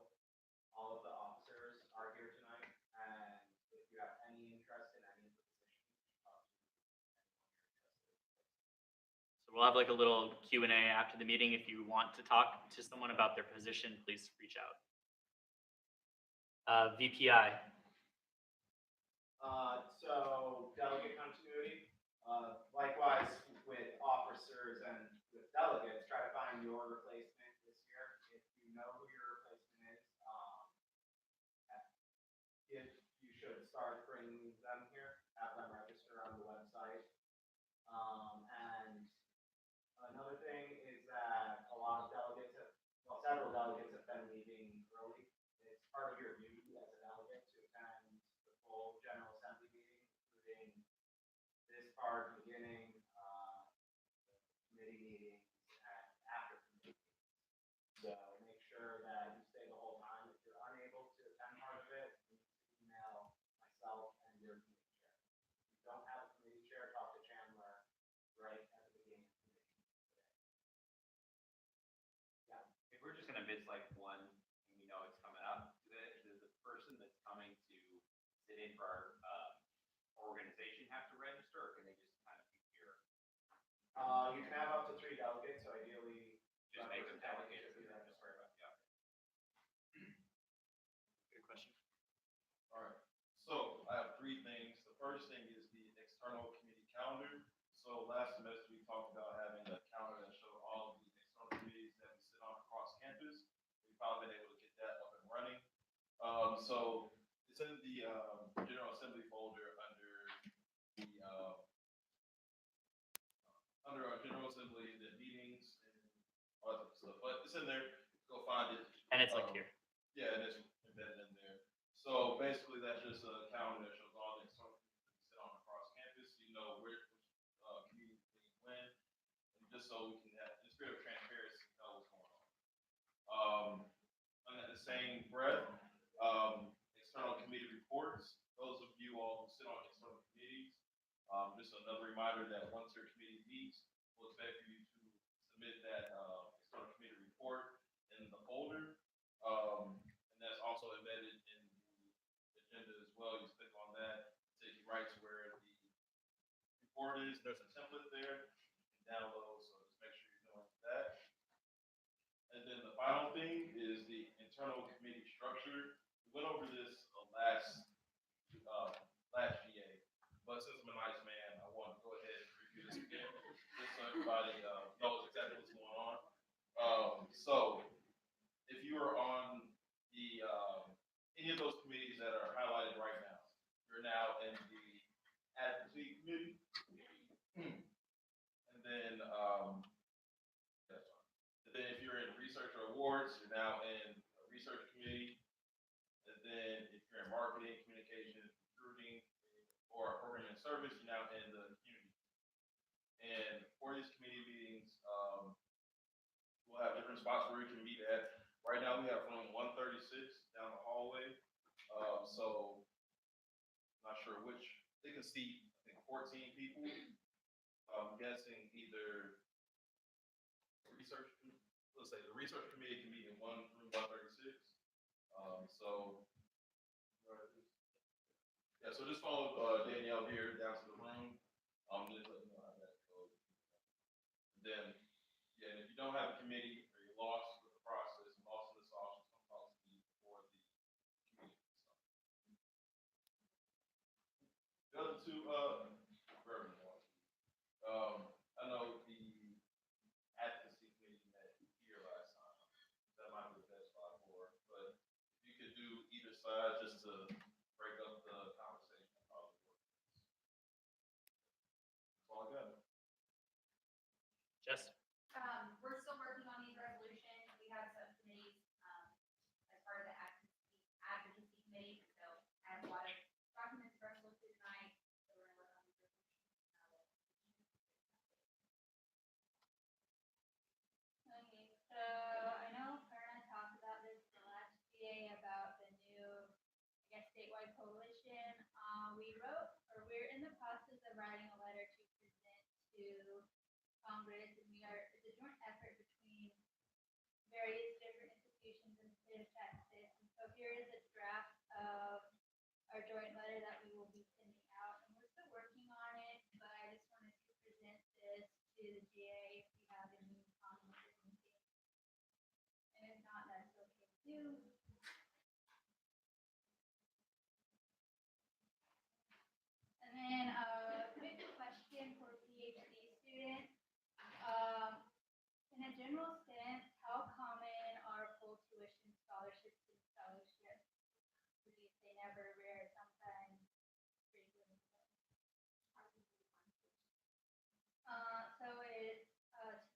all of the officers are here tonight, and if you have any interest in any of the positions, talk to anyone you're interested in. So we'll have like a little Q&A after the meeting. If you want to talk to someone about their position, please reach out. VPI. So delegate continuity, likewise with officers and with delegates, try to find your replacement this year. If you know who your replacement is, if you should start bringing them here, have them register on the website. And another thing is that a lot of delegates have, well, several delegates have been leaving early. It's part of your duty as a delegate to attend the full General Assembly meeting, including this part, beginning, committee meetings, and after committee meetings. So make sure that you stay the whole time. If you're unable to attend part of it, you need to email myself and your committee chair. If you don't have a committee chair, talk to Chandler right at the beginning of the meeting today. Yeah. If we're just gonna miss like one, and we know it's coming up, does the person that's coming to sit in for our organization have to register, or can they just kind of be here? You can have up to 3 delegates, so ideally. Just make them delegates, Should be and then just registered. worry about, yeah. Good question. All right, so I have 3 things. The first thing is the external committee calendar. So last semester, we talked about having a calendar that showed all of the external committees that we sit on across campus. We've finally been able to get that up and running. So it's in the General Assembly folder under our General Assembly, the meetings and all that stuff. But it's in there. Go find it. And it's like here. Yeah, it is embedded in there. So basically, that's just a calendar that shows all the external committees that sit on across campus. You know which committee meeting when, and just so we can have just a bit of transparency, know what's going on. And at the same breath, external committee reports. Those of you all who sit on external committees, just another reminder that once your committee meets, we'll expect you to submit that external committee report in the folder. And that's also embedded in the agenda as well. You click on that, take you right to where the report is. There's a template there you can download, so just make sure you're doing that. And then the final thing is the internal committee structure. We went over this last GA, but since I'm a nice man, I want to go ahead and review this again, just so everybody knows exactly what's going on. So if you are on the any of those committees that are highlighted right now, you're now in the advocacy committee, and then if you're in research or awards, you're now in a research committee, and then if you're in marketing, communication, recruiting, or program and service, you're now in the community. And for these committee meetings, we'll have different spots where we can meet at. Right now, we have room 136 down the hallway. So I'm not sure which. They can seat, I think, 14 people. I'm guessing either research, let's say the research committee can meet in room 136. So just follow Danielle here down to the room. Just let me know how that goes. Then, yeah, and if you don't have a committee or you're lost with the process, lost in the sauce, just come talk to me before the committee. The other 2, I know the advocacy committee met here last time. That might be the best spot for it, but if you could do either side just to break up the conversation, probably work. That's all I got. Jess? We're still working on these resolutions. We have some Congress, and it's a joint effort between various different institutions in the state of Texas. And so here is a draft of our joint letter that we will be sending out, and we're still working on it, but I just wanted to present this to the GA if you have any comments or anything. And if not, that's okay too. And then quick question for PhD students. In a general sense, how common are full tuition scholarships and fellowships? Would you say never, rare, sometimes, frequent? So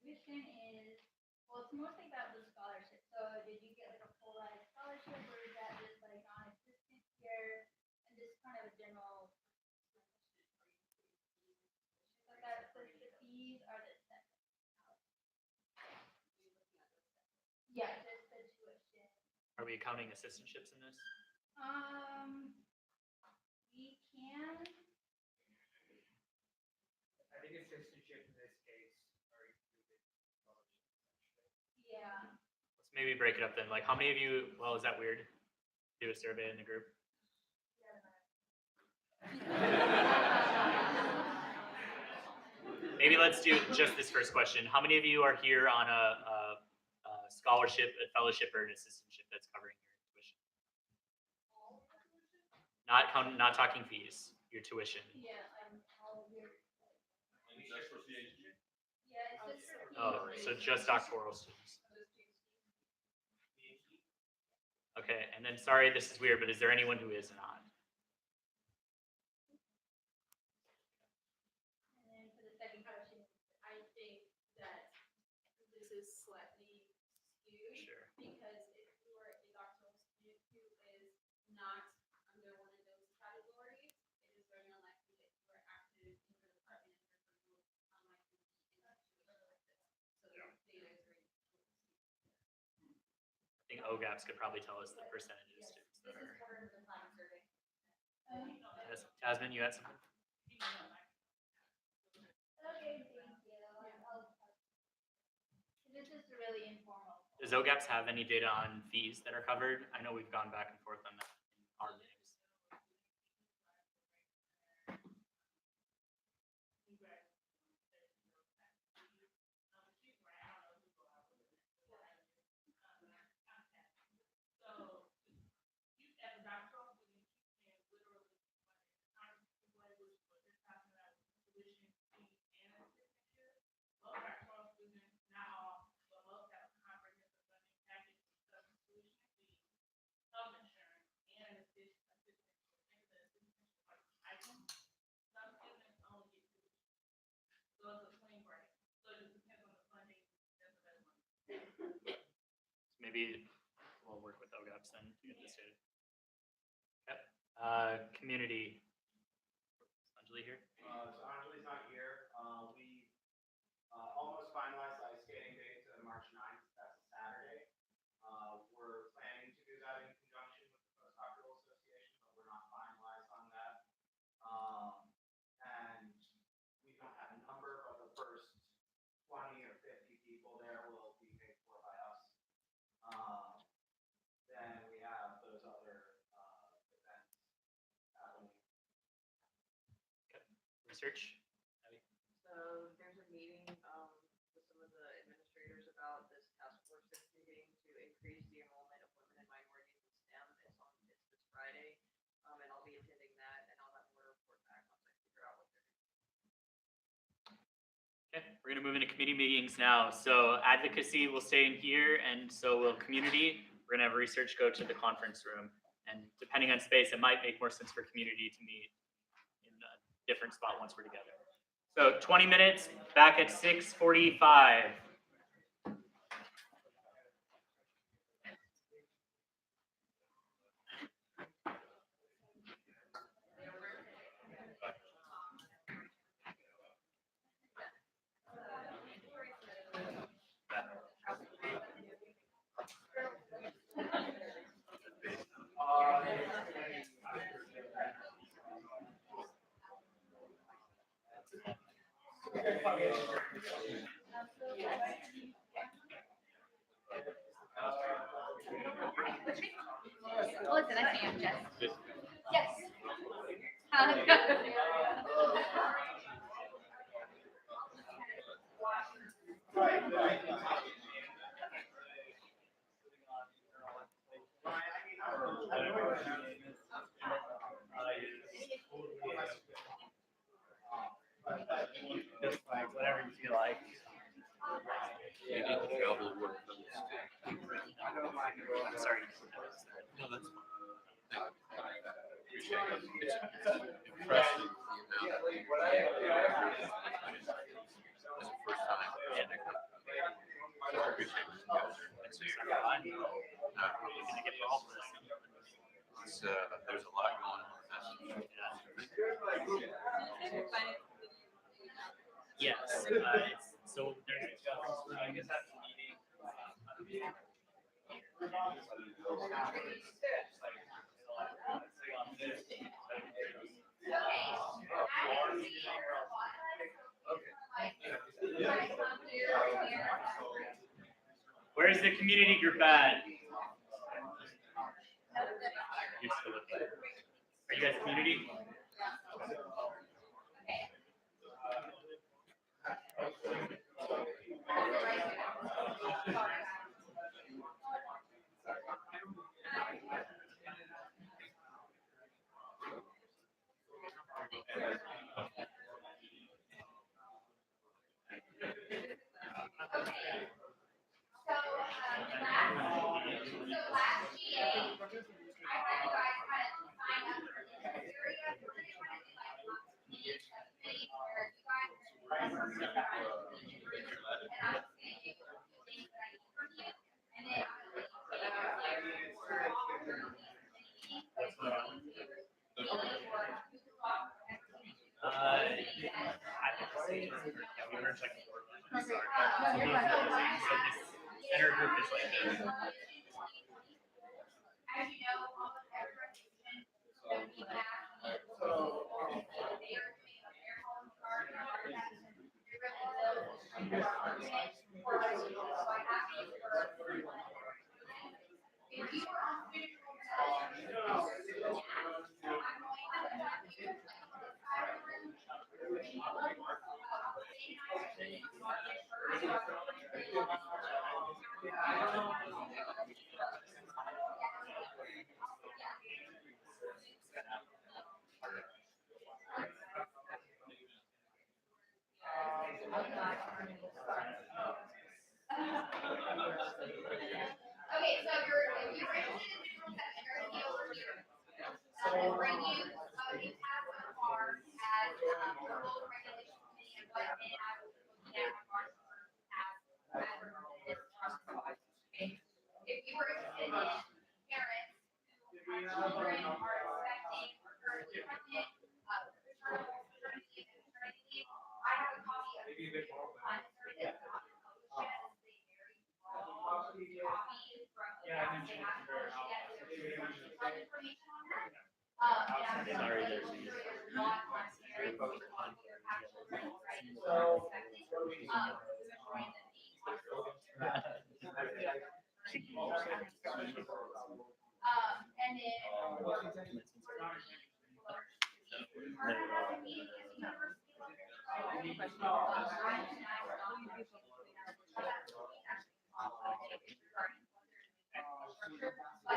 tuition is, well, it's mostly about the scholarship. So did you get like a full ride scholarship, or is that just like non-existent here? And just kind of a general. But that, so the fees are the separate. Yeah, just the tuition. Are we counting assistantships in this? We can. I think assistantship in this case are included. Yeah. Let's maybe break it up then. Like, how many of you, well, is that weird? Do a survey in the group. Maybe let's do just this first question. How many of you are here on a scholarship, a fellowship, or an assistantship that's covering your tuition? Not talking fees, your tuition. Yeah, I'm all weird. Just for PhD? Yeah, it's just for Oh, PhD. so just doctoral students. Okay, and then sorry, this is weird, but is there anyone who is not? And then for the second question, I think that this is slightly skewed. Sure. Because if you are a doctoral student who is not under one of those categories, it is very unlikely that you are active in the department or unlikely to be in a situation like this. So the data is very I think OGAPS could probably tell us the percentage of students that This is are. part of the planning survey. Tasman, you had something? okay, thank you. This is really informal. Does OGAPS have any data on fees that are covered? I know we've gone back and forth on that in our meetings. Maybe we'll work with OGAPS then to get this data. Yep. Community. Anjali here? So Anjali's not here. We almost finalized ice skating date to March 9th. That's a Saturday. We're planning to do that in conjunction with the Postdoctoral Association, but we're not finalized on that. And we don't have a number, but the first 20 or 50 people there will be paid for by us. Then we have those other events happening. Research? Abby? So there's a meeting with some of the administrators about this task force that's meeting to increase the enrollment of women and minorities in STEM. It's this Friday, and I'll be attending that, and I'll have more report back once I figure out what they're doing. Okay, we're gonna move into committee meetings now. So advocacy will stay in here, and so will community. We're gonna have research go to the conference room. And depending on space, it might make more sense for community to meet in a different spot once we're together. So 20 minutes, back at 6:45. I'm sorry. No, that's fine. It's impressive the amount of people as a first time. And I appreciate it. It's just like fun. You're gonna get involved with this. It's, there's a lot going on. Yes. So there's. I guess that's the meeting. Where's the community group at? You're still with it. Are you guys community? Last GA, I had you guys kind of sign up for this area. We're gonna try to do like meetings, committees where you guys are and I'm just gonna give you a few things that I need from you, and then I'm gonna let you take it for all of your meetings. I have to say, yeah, we were checking. So this center group is like this. As you know, all of their resolutions that we have, they are doing a fair home charge. If you are on visual, okay, so if you're interested in visual section, you're gonna be over here. We'll bring you, you have so far as the rules regulation committee and what they have looking at our okay. If you were interested in parents who have children are expecting or currently pregnant, maternal, paternity, and maternity leave, I have a copy of this uncertain. Sorry, there's and then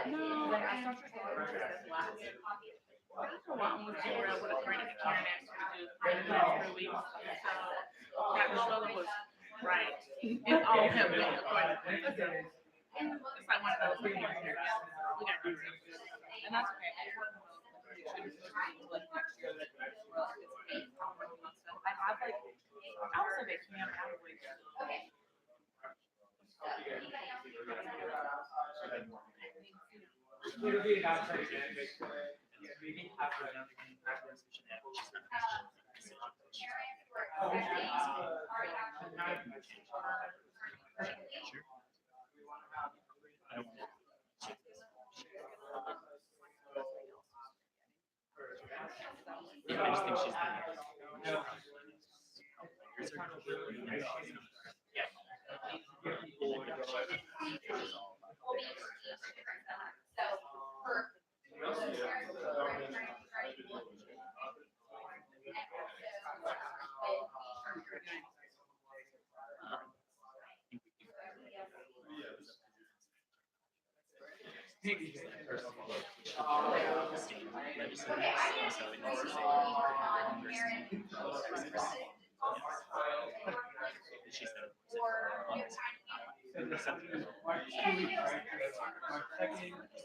No, like I started to this last. For a while, was where I would have created a Karen answer to for weeks. So that struggle was right. And all kept going. It's like one of those things. We got to do something. And that's okay. I have like, I was like a camp, I was like, It'll be about 30 minutes. Maybe half an hour. Yeah, I just think she's March 2 weeks, right? March 2nd.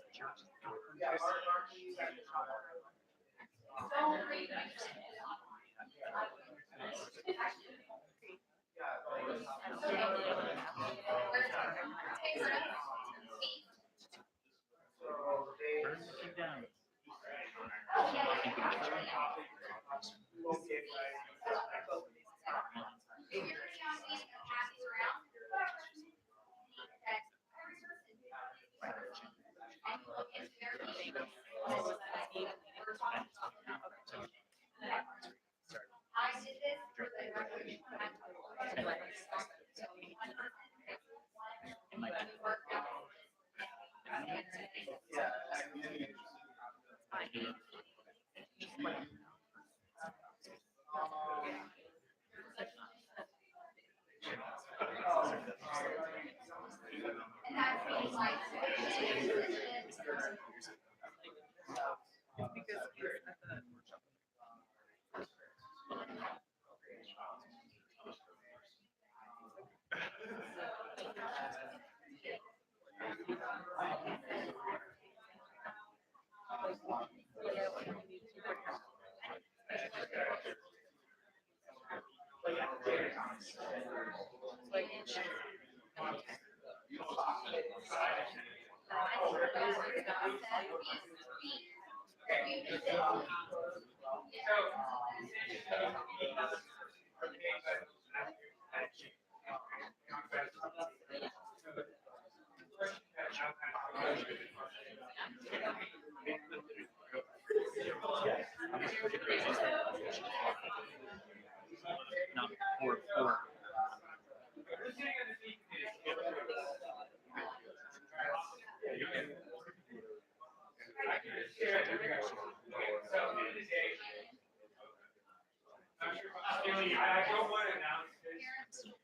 I don't want to announce this.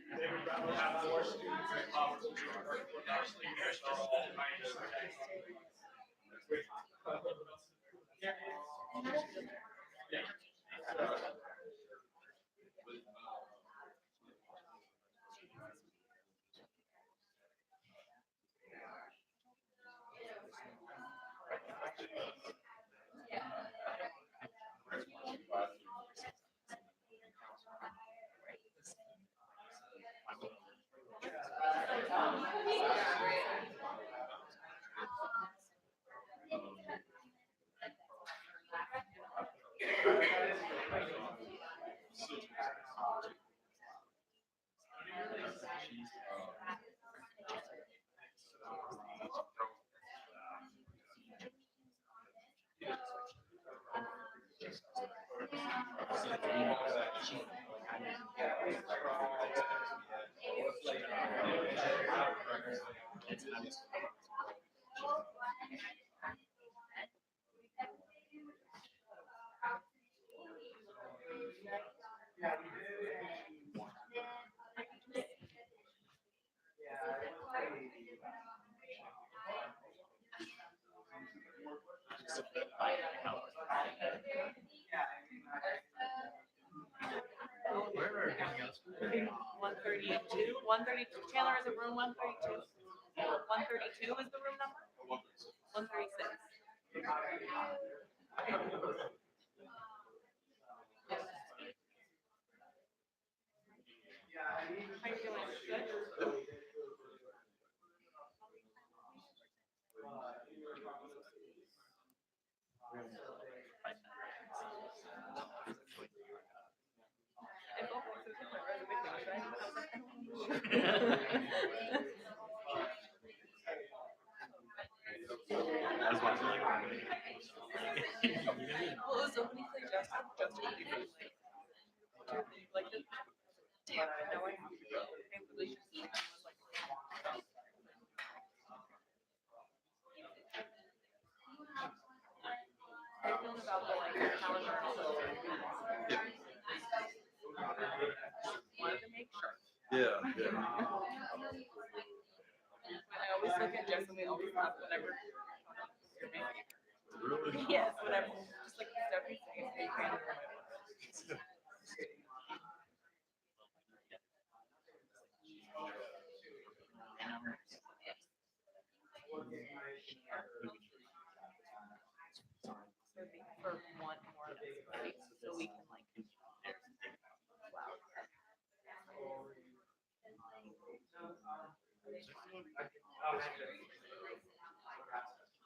They would rather have more students in possible would actually install One thirty-two, Chandler is in room 132. 132 is the room number? 136. How you doing? Good? Well, it was opening for Justin. Like, damn, now I have to go. And Felicia was like, how you feeling about the like calendar and all that? Wanted to make sure. Yeah. I always look at Justin, we always laugh whenever. Really? Yes, whatever. Just like the stuff he's saying. For one more space, so we can like.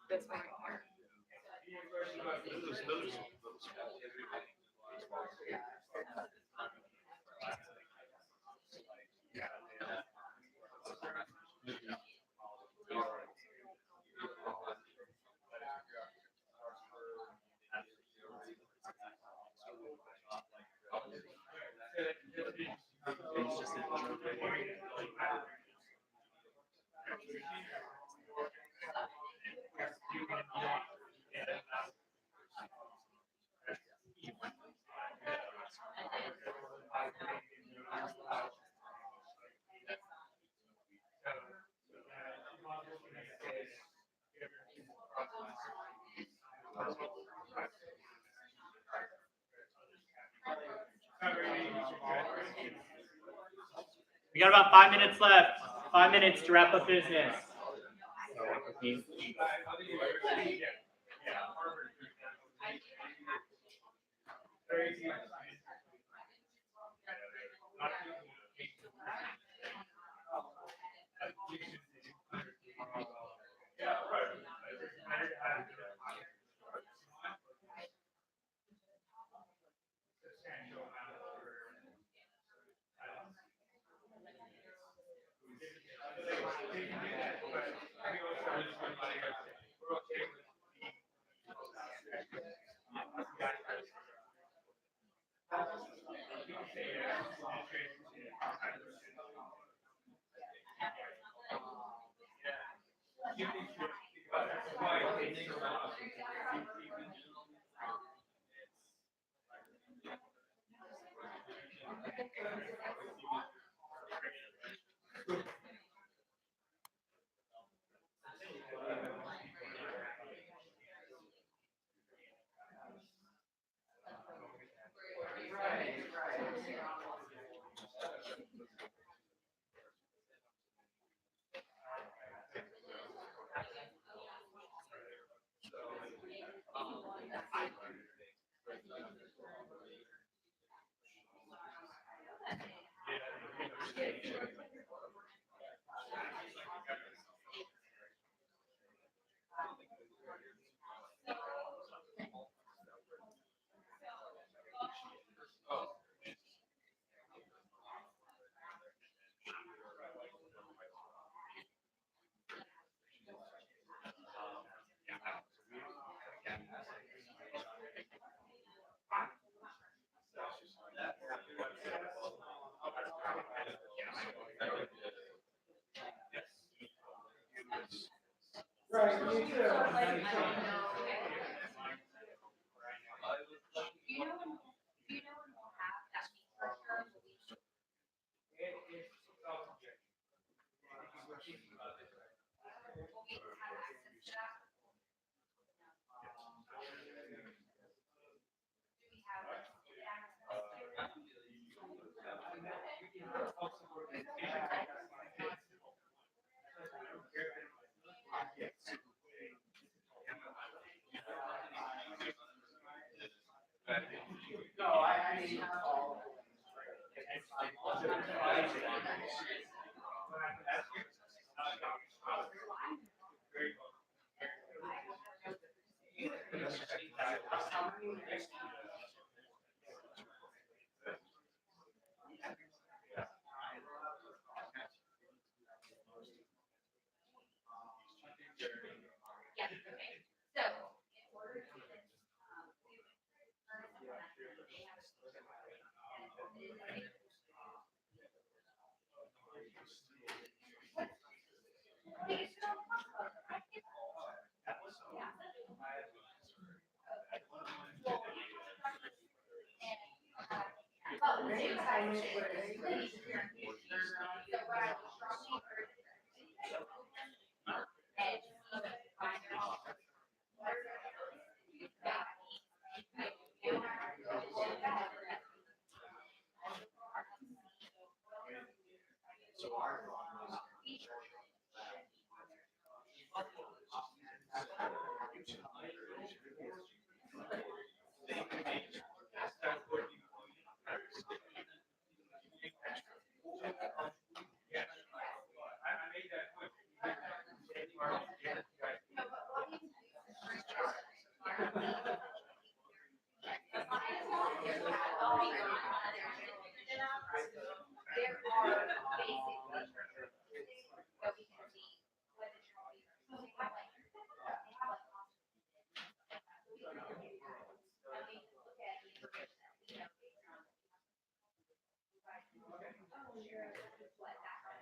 This one right here. We got about 5 minutes left. 5 minutes to wrap up business. Right, you too. No, I mean, all.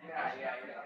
Yeah, okay. So, in order to,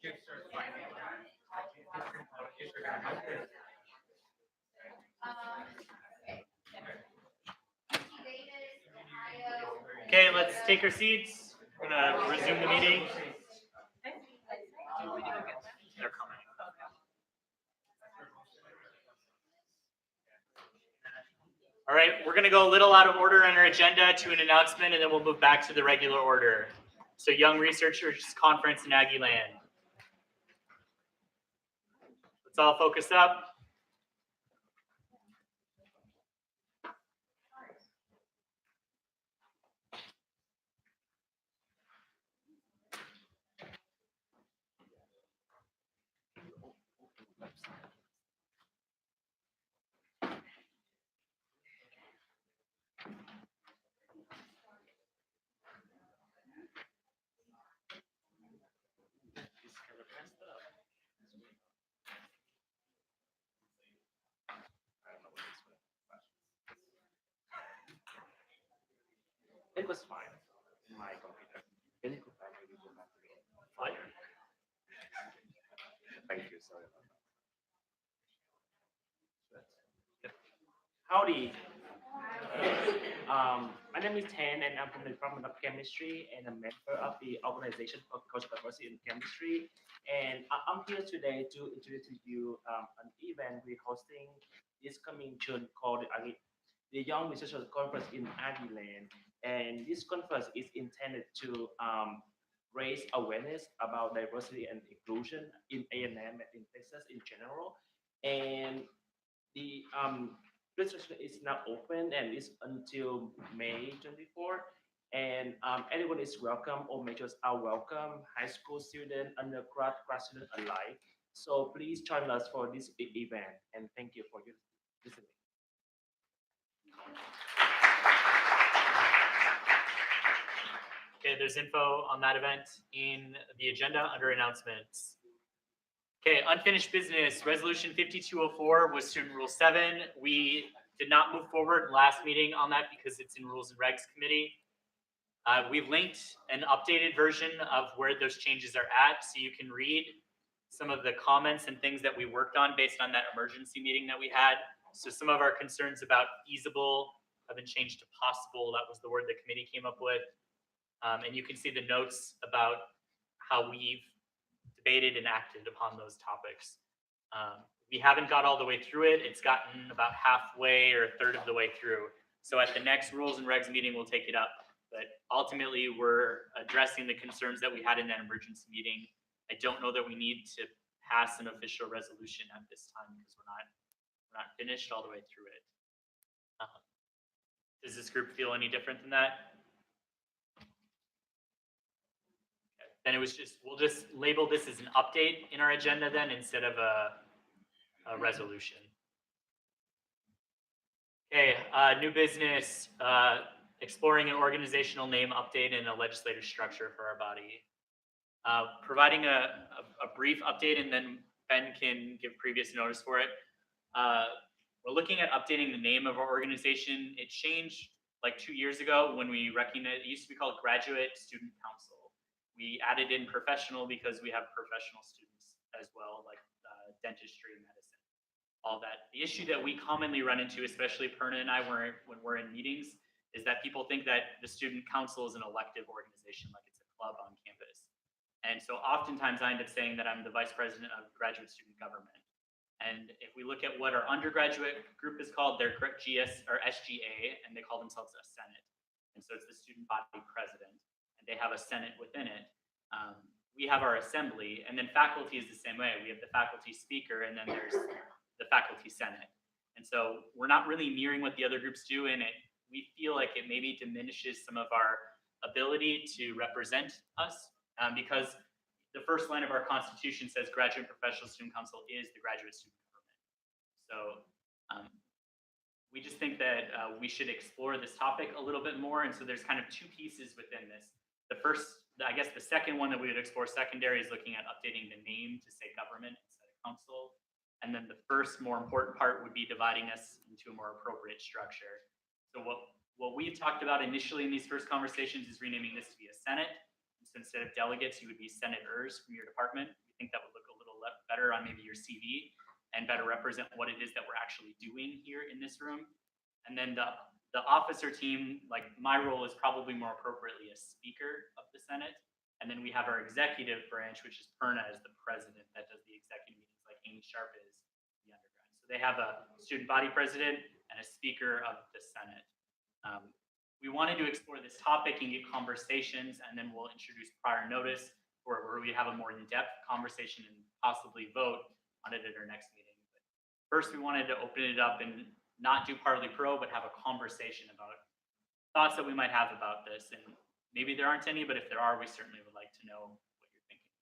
kids start finding that different colleges are gonna help them. Okay, let's take our seats. We're gonna resume the meeting. They're coming. All right, we're gonna go a little out of order on our agenda to an announcement, and then we'll move back to the regular order. So Young Researchers Conference in Aggie Land. Let's all focus up. It was fine. My computer. Can you provide me with your material? Thank you. Sorry about that. Howdy. My name is Tan, and I'm from the Department of Chemistry, and a member of the Organization for Cultural Diversity in Chemistry. And I'm here today to introduce to you an event we're hosting this coming June called the Young Researchers Conference in Aggie Land. And this conference is intended to raise awareness about diversity and inclusion in A&M and in Texas in general. And the registration is now open and it's until May 24. And anyone is welcome, all majors are welcome, high school student, undergrad, grad student alike. So please join us for this event, and thank you for your listening. Okay, there's info on that event in the agenda under announcements. Okay, unfinished business, resolution 5204 was student rule 7. We did not move forward last meeting on that because it's in rules and regs committee. We've linked an updated version of where those changes are at, so you can read some of the comments and things that we worked on based on that emergency meeting that we had. So some of our concerns about feasible have been changed to possible. That was the word the committee came up with. And you can see the notes about how we've debated and acted upon those topics. We haven't got all the way through it. It's gotten about halfway or a third of the way through. So at the next rules and regs meeting, we'll take it up. But ultimately, we're addressing the concerns that we had in that emergency meeting. I don't know that we need to pass an official resolution at this time because we're not finished all the way through it. Does this group feel any different than that? Okay. Then it was we'll just label this as an update in our agenda then instead of a resolution. Okay, new business, exploring an organizational name update and a legislative structure for our body. Providing a brief update, and then Ben can give previous notice for it. We're looking at updating the name of our organization. It changed like 2 years ago when we recognized, it used to be called Graduate Student Council. We added in professional because we have professional students as well, like dentistry, medicine, all that. The issue that we commonly run into, especially Perna and I, when we're in meetings, is that people think that the student council is an elective organization, like it's a club on campus. And so oftentimes I end up saying that I'm the vice president of graduate student government. And if we look at what our undergraduate group is called, they're GS or SGA, and they call themselves a Senate. And so it's the student body president, and they have a Senate within it. We have our assembly, and then faculty is the same way. We have the faculty speaker, and then there's the faculty senate. And so we're not really mirroring what the other groups do, and we feel like it maybe diminishes some of our ability to represent us, because the first line of our constitution says Graduate Professional Student Council is the graduate student government. So we just think that we should explore this topic a little bit more. And so there's kind of two pieces within this. The first, I guess the second one that we would explore secondary is looking at updating the name to say government instead of council. And then the first more important part would be dividing us into a more appropriate structure. So what we've talked about initially in these first conversations is renaming this to be a Senate. So instead of delegates, you would be senators from your department. We think that would look a little better on maybe your CV and better represent what it is that we're actually doing here in this room. And then the officer team, like my role is probably more appropriately a speaker of the Senate. And then we have our executive branch, which is Perna as the president that does the executive meetings, like Amy Sharp is the undergrad. So they have a student body president and a speaker of the Senate. We wanted to explore this topic and get conversations, and then we'll introduce prior notice where we have a more in-depth conversation and possibly vote on it at our next meeting. But first, we wanted to open it up and not do partly pro, but have a conversation about thoughts that we might have about this. And maybe there aren't any, but if there are, we certainly would like to know what you're thinking.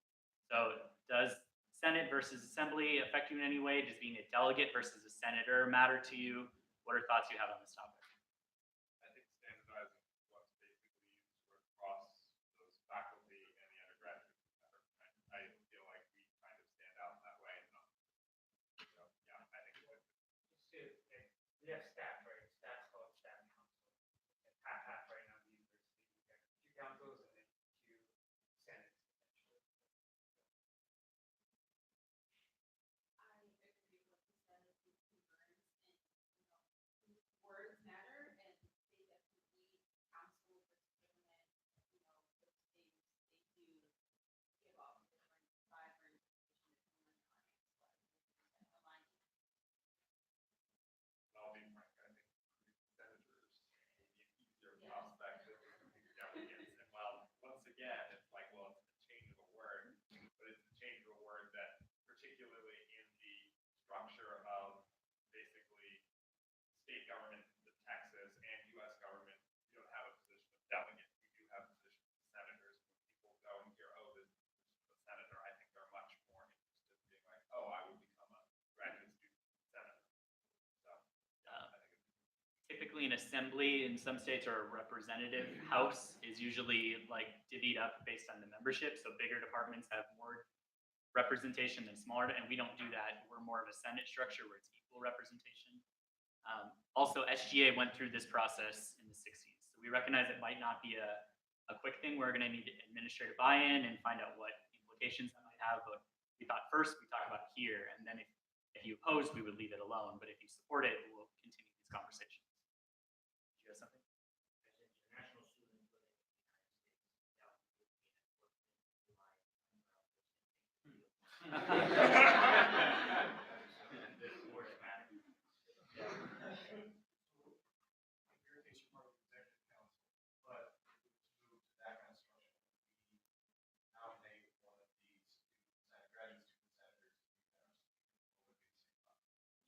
So does Senate versus Assembly affect you in any way? Does being a delegate versus a senator matter to you? What are thoughts you have on this topic? I think standardizing what's basically used for across those faculty and the undergraduates. I feel like we kind of stand out in that way. So, yeah, I think it would. We have staff, right? Staff's called staff council. It's half right now at the university. We have 2 councils and then 2 senates. I agree with what you said, with the words and, words matter, and they definitely counsel with government, those things, they do give off different vibrant information and align. I'll be frank, I think senators may be an easier prospect than delegates. And well, once again, it's like, well, it's the change of a word, but it's the change of a word that particularly in the structure of basically state government, the Texas and US government, you don't have a position of delegate. You do have positions of senators. When people go and hear, oh, this is a senator, I think they're much more interested in being like, oh, I will become a graduate student senator. So I think it's Typically, an assembly in some states or a representative house is usually like divvied up based on the membership. So bigger departments have more representation than smaller, and we don't do that. We're more of a Senate structure where it's equal representation. Also, SGA went through this process in the 60s. So we recognize it might not be a quick thing. We're going to need administrative buy-in and find out what implications that might have. But we thought first we talk about it here, and then if you oppose, we would leave it alone. But if you support it, we'll continue these conversations. Do you have something? International students living in the United States, that would be this words matter. Communication part of the executive council, but to move to that kind of structure, we nominate one of these graduate student senators to be our speaker.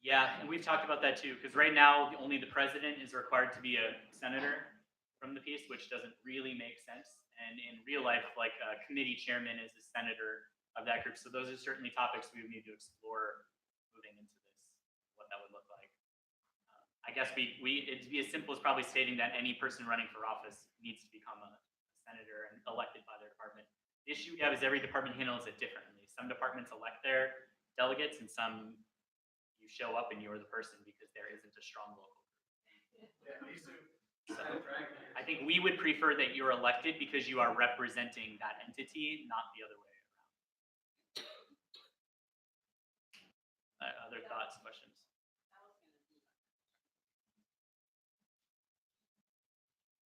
Yeah, and we've talked about that too, because right now only the president is required to be a senator from the piece, which doesn't really make sense. And in real life, like a committee chairman is a senator of that group. So those are certainly topics we would need to explore moving into this, what that would look like. I guess it'd be as simple as probably stating that any person running for office needs to become a senator and elected by their department. The issue we have is every department handles it differently. Some departments elect their delegates, and some you show up and you're the person because there isn't a strong local group. So I think we would prefer that you're elected because you are representing that entity, not the other way around. Other thoughts, questions?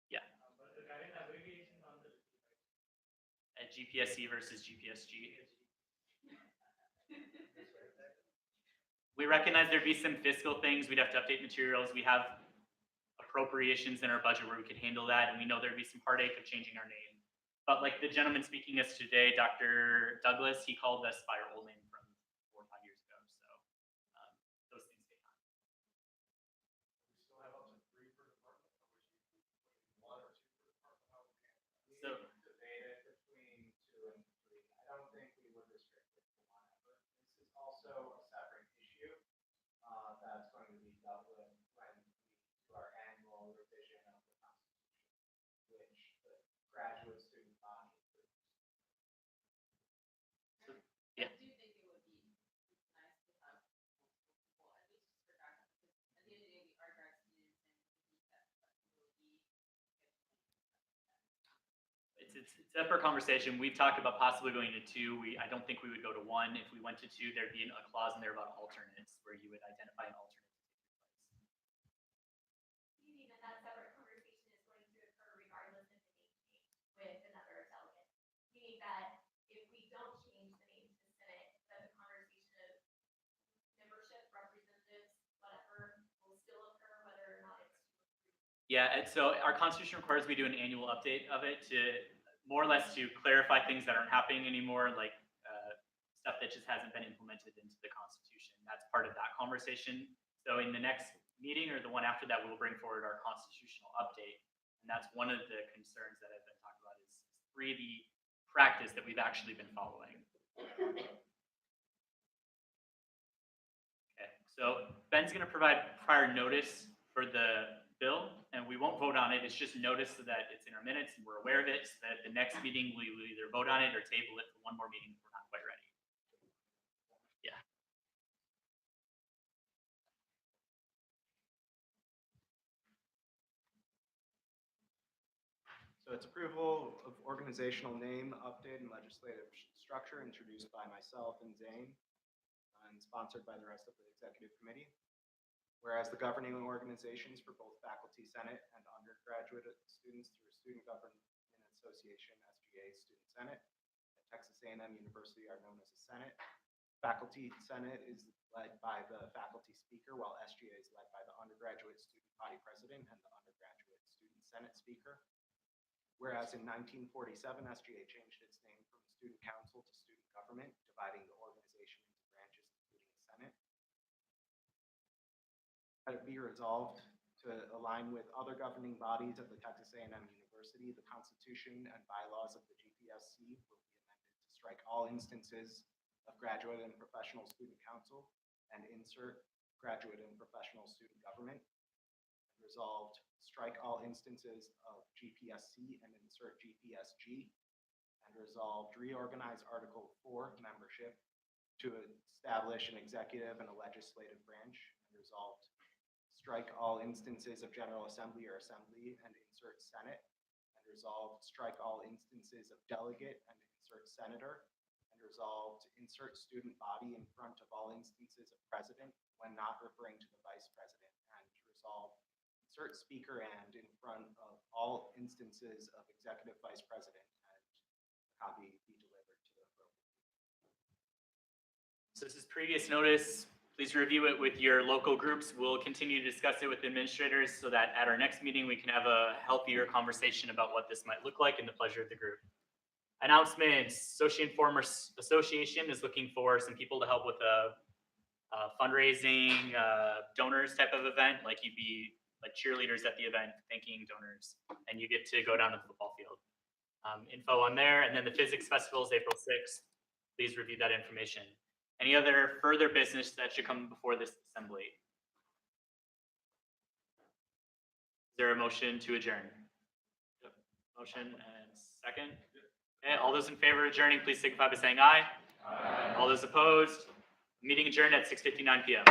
Yeah. But the current abbreviation on the At GPSC versus GPSG. We recognize there'd be some fiscal things. We'd have to update materials. We have appropriations in our budget where we could handle that, and we know there'd be some heartache of changing our name. But like the gentleman speaking us today, Dr. Douglas, he called us by our old name from 4 or 5 years ago. So those things take time. We still have up to 3 per department, or would you put 1 or 2 per department? How would we handle that? So- We debated between 2 and 3. I don't think we would restrict it to 1 ever. This is also a separate issue that's going to be dealt with when we do our annual revision of the Constitution, which the graduate student body approves. Yeah. I do think it's a separate conversation. We've talked about possibly going to 2. I don't think we would go to 1. If we went to 2, there'd be a clause in there about alternates where you would identify an alternate. You mean that separate conversation is going to occur regardless if the name change with another delegate? Meaning that if we don't change the name to the Senate, that the conversation of membership, representatives, whatever, will still occur whether or not it's. Yeah, and so our constitution requires we do an annual update of it to more or less to clarify things that aren't happening anymore, like stuff that just hasn't been implemented into the Constitution. That's part of that conversation. So in the next meeting or the one after that, we'll bring forward our constitutional update. And that's one of the concerns that have been talked about is the practice that we've actually been following. Okay, so Ben's going to provide prior notice for the bill, and we won't vote on it. It's just notice so that it's in our minutes and we're aware of it, so that at the next meeting we will either vote on it or table it for one more meeting if we're not quite ready. Yeah. So it's approval of organizational name, update, and legislative structure introduced by myself and Zane, and sponsored by the rest of the executive committee. Whereas the governing organizations for both faculty senate and undergraduate students through Student Government Association, SGA Student Senate, at Texas A&M University are known as a Senate. Faculty Senate is led by the faculty speaker, while SGA is led by the undergraduate student body president and the undergraduate student senate speaker. Whereas in 1947, SGA changed its name from Student Council to Student Government, dividing the organization into branches, including a Senate. Let it be resolved to align with other governing bodies of the Texas A&M University, the Constitution and bylaws of the GPSC will be amended to strike all instances of graduate and professional student council and insert graduate and professional student government. And resolved, strike all instances of GPSC and insert GPSG. And resolved, reorganize Article 4 membership to establish an executive and a legislative branch. And resolved, strike all instances of General Assembly or Assembly and insert Senate. And resolved, strike all instances of delegate and insert senator. And resolved, insert student body in front of all instances of president when not referring to the vice president. And resolved, insert speaker and in front of all instances of executive vice president, and a copy be delivered to the appropriate. So this is previous notice. Please review it with your local groups. We'll continue to discuss it with administrators so that at our next meeting, we can have a healthier conversation about what this might look like in the pleasure of the group. Announcements. Association is looking for some people to help with a fundraising, donors type of event, like you'd be like cheerleaders at the event, thanking donors, and you get to go down to the football field. Info on there, and then the physics festival is April 6th. Please review that information. Any other further business that should come before this assembly? Is there a motion to adjourn? Yep. Motion and second. Okay, all those in favor of adjourning, please signify by saying aye. Aye. All those opposed, meeting adjourned at 6:59 p.m.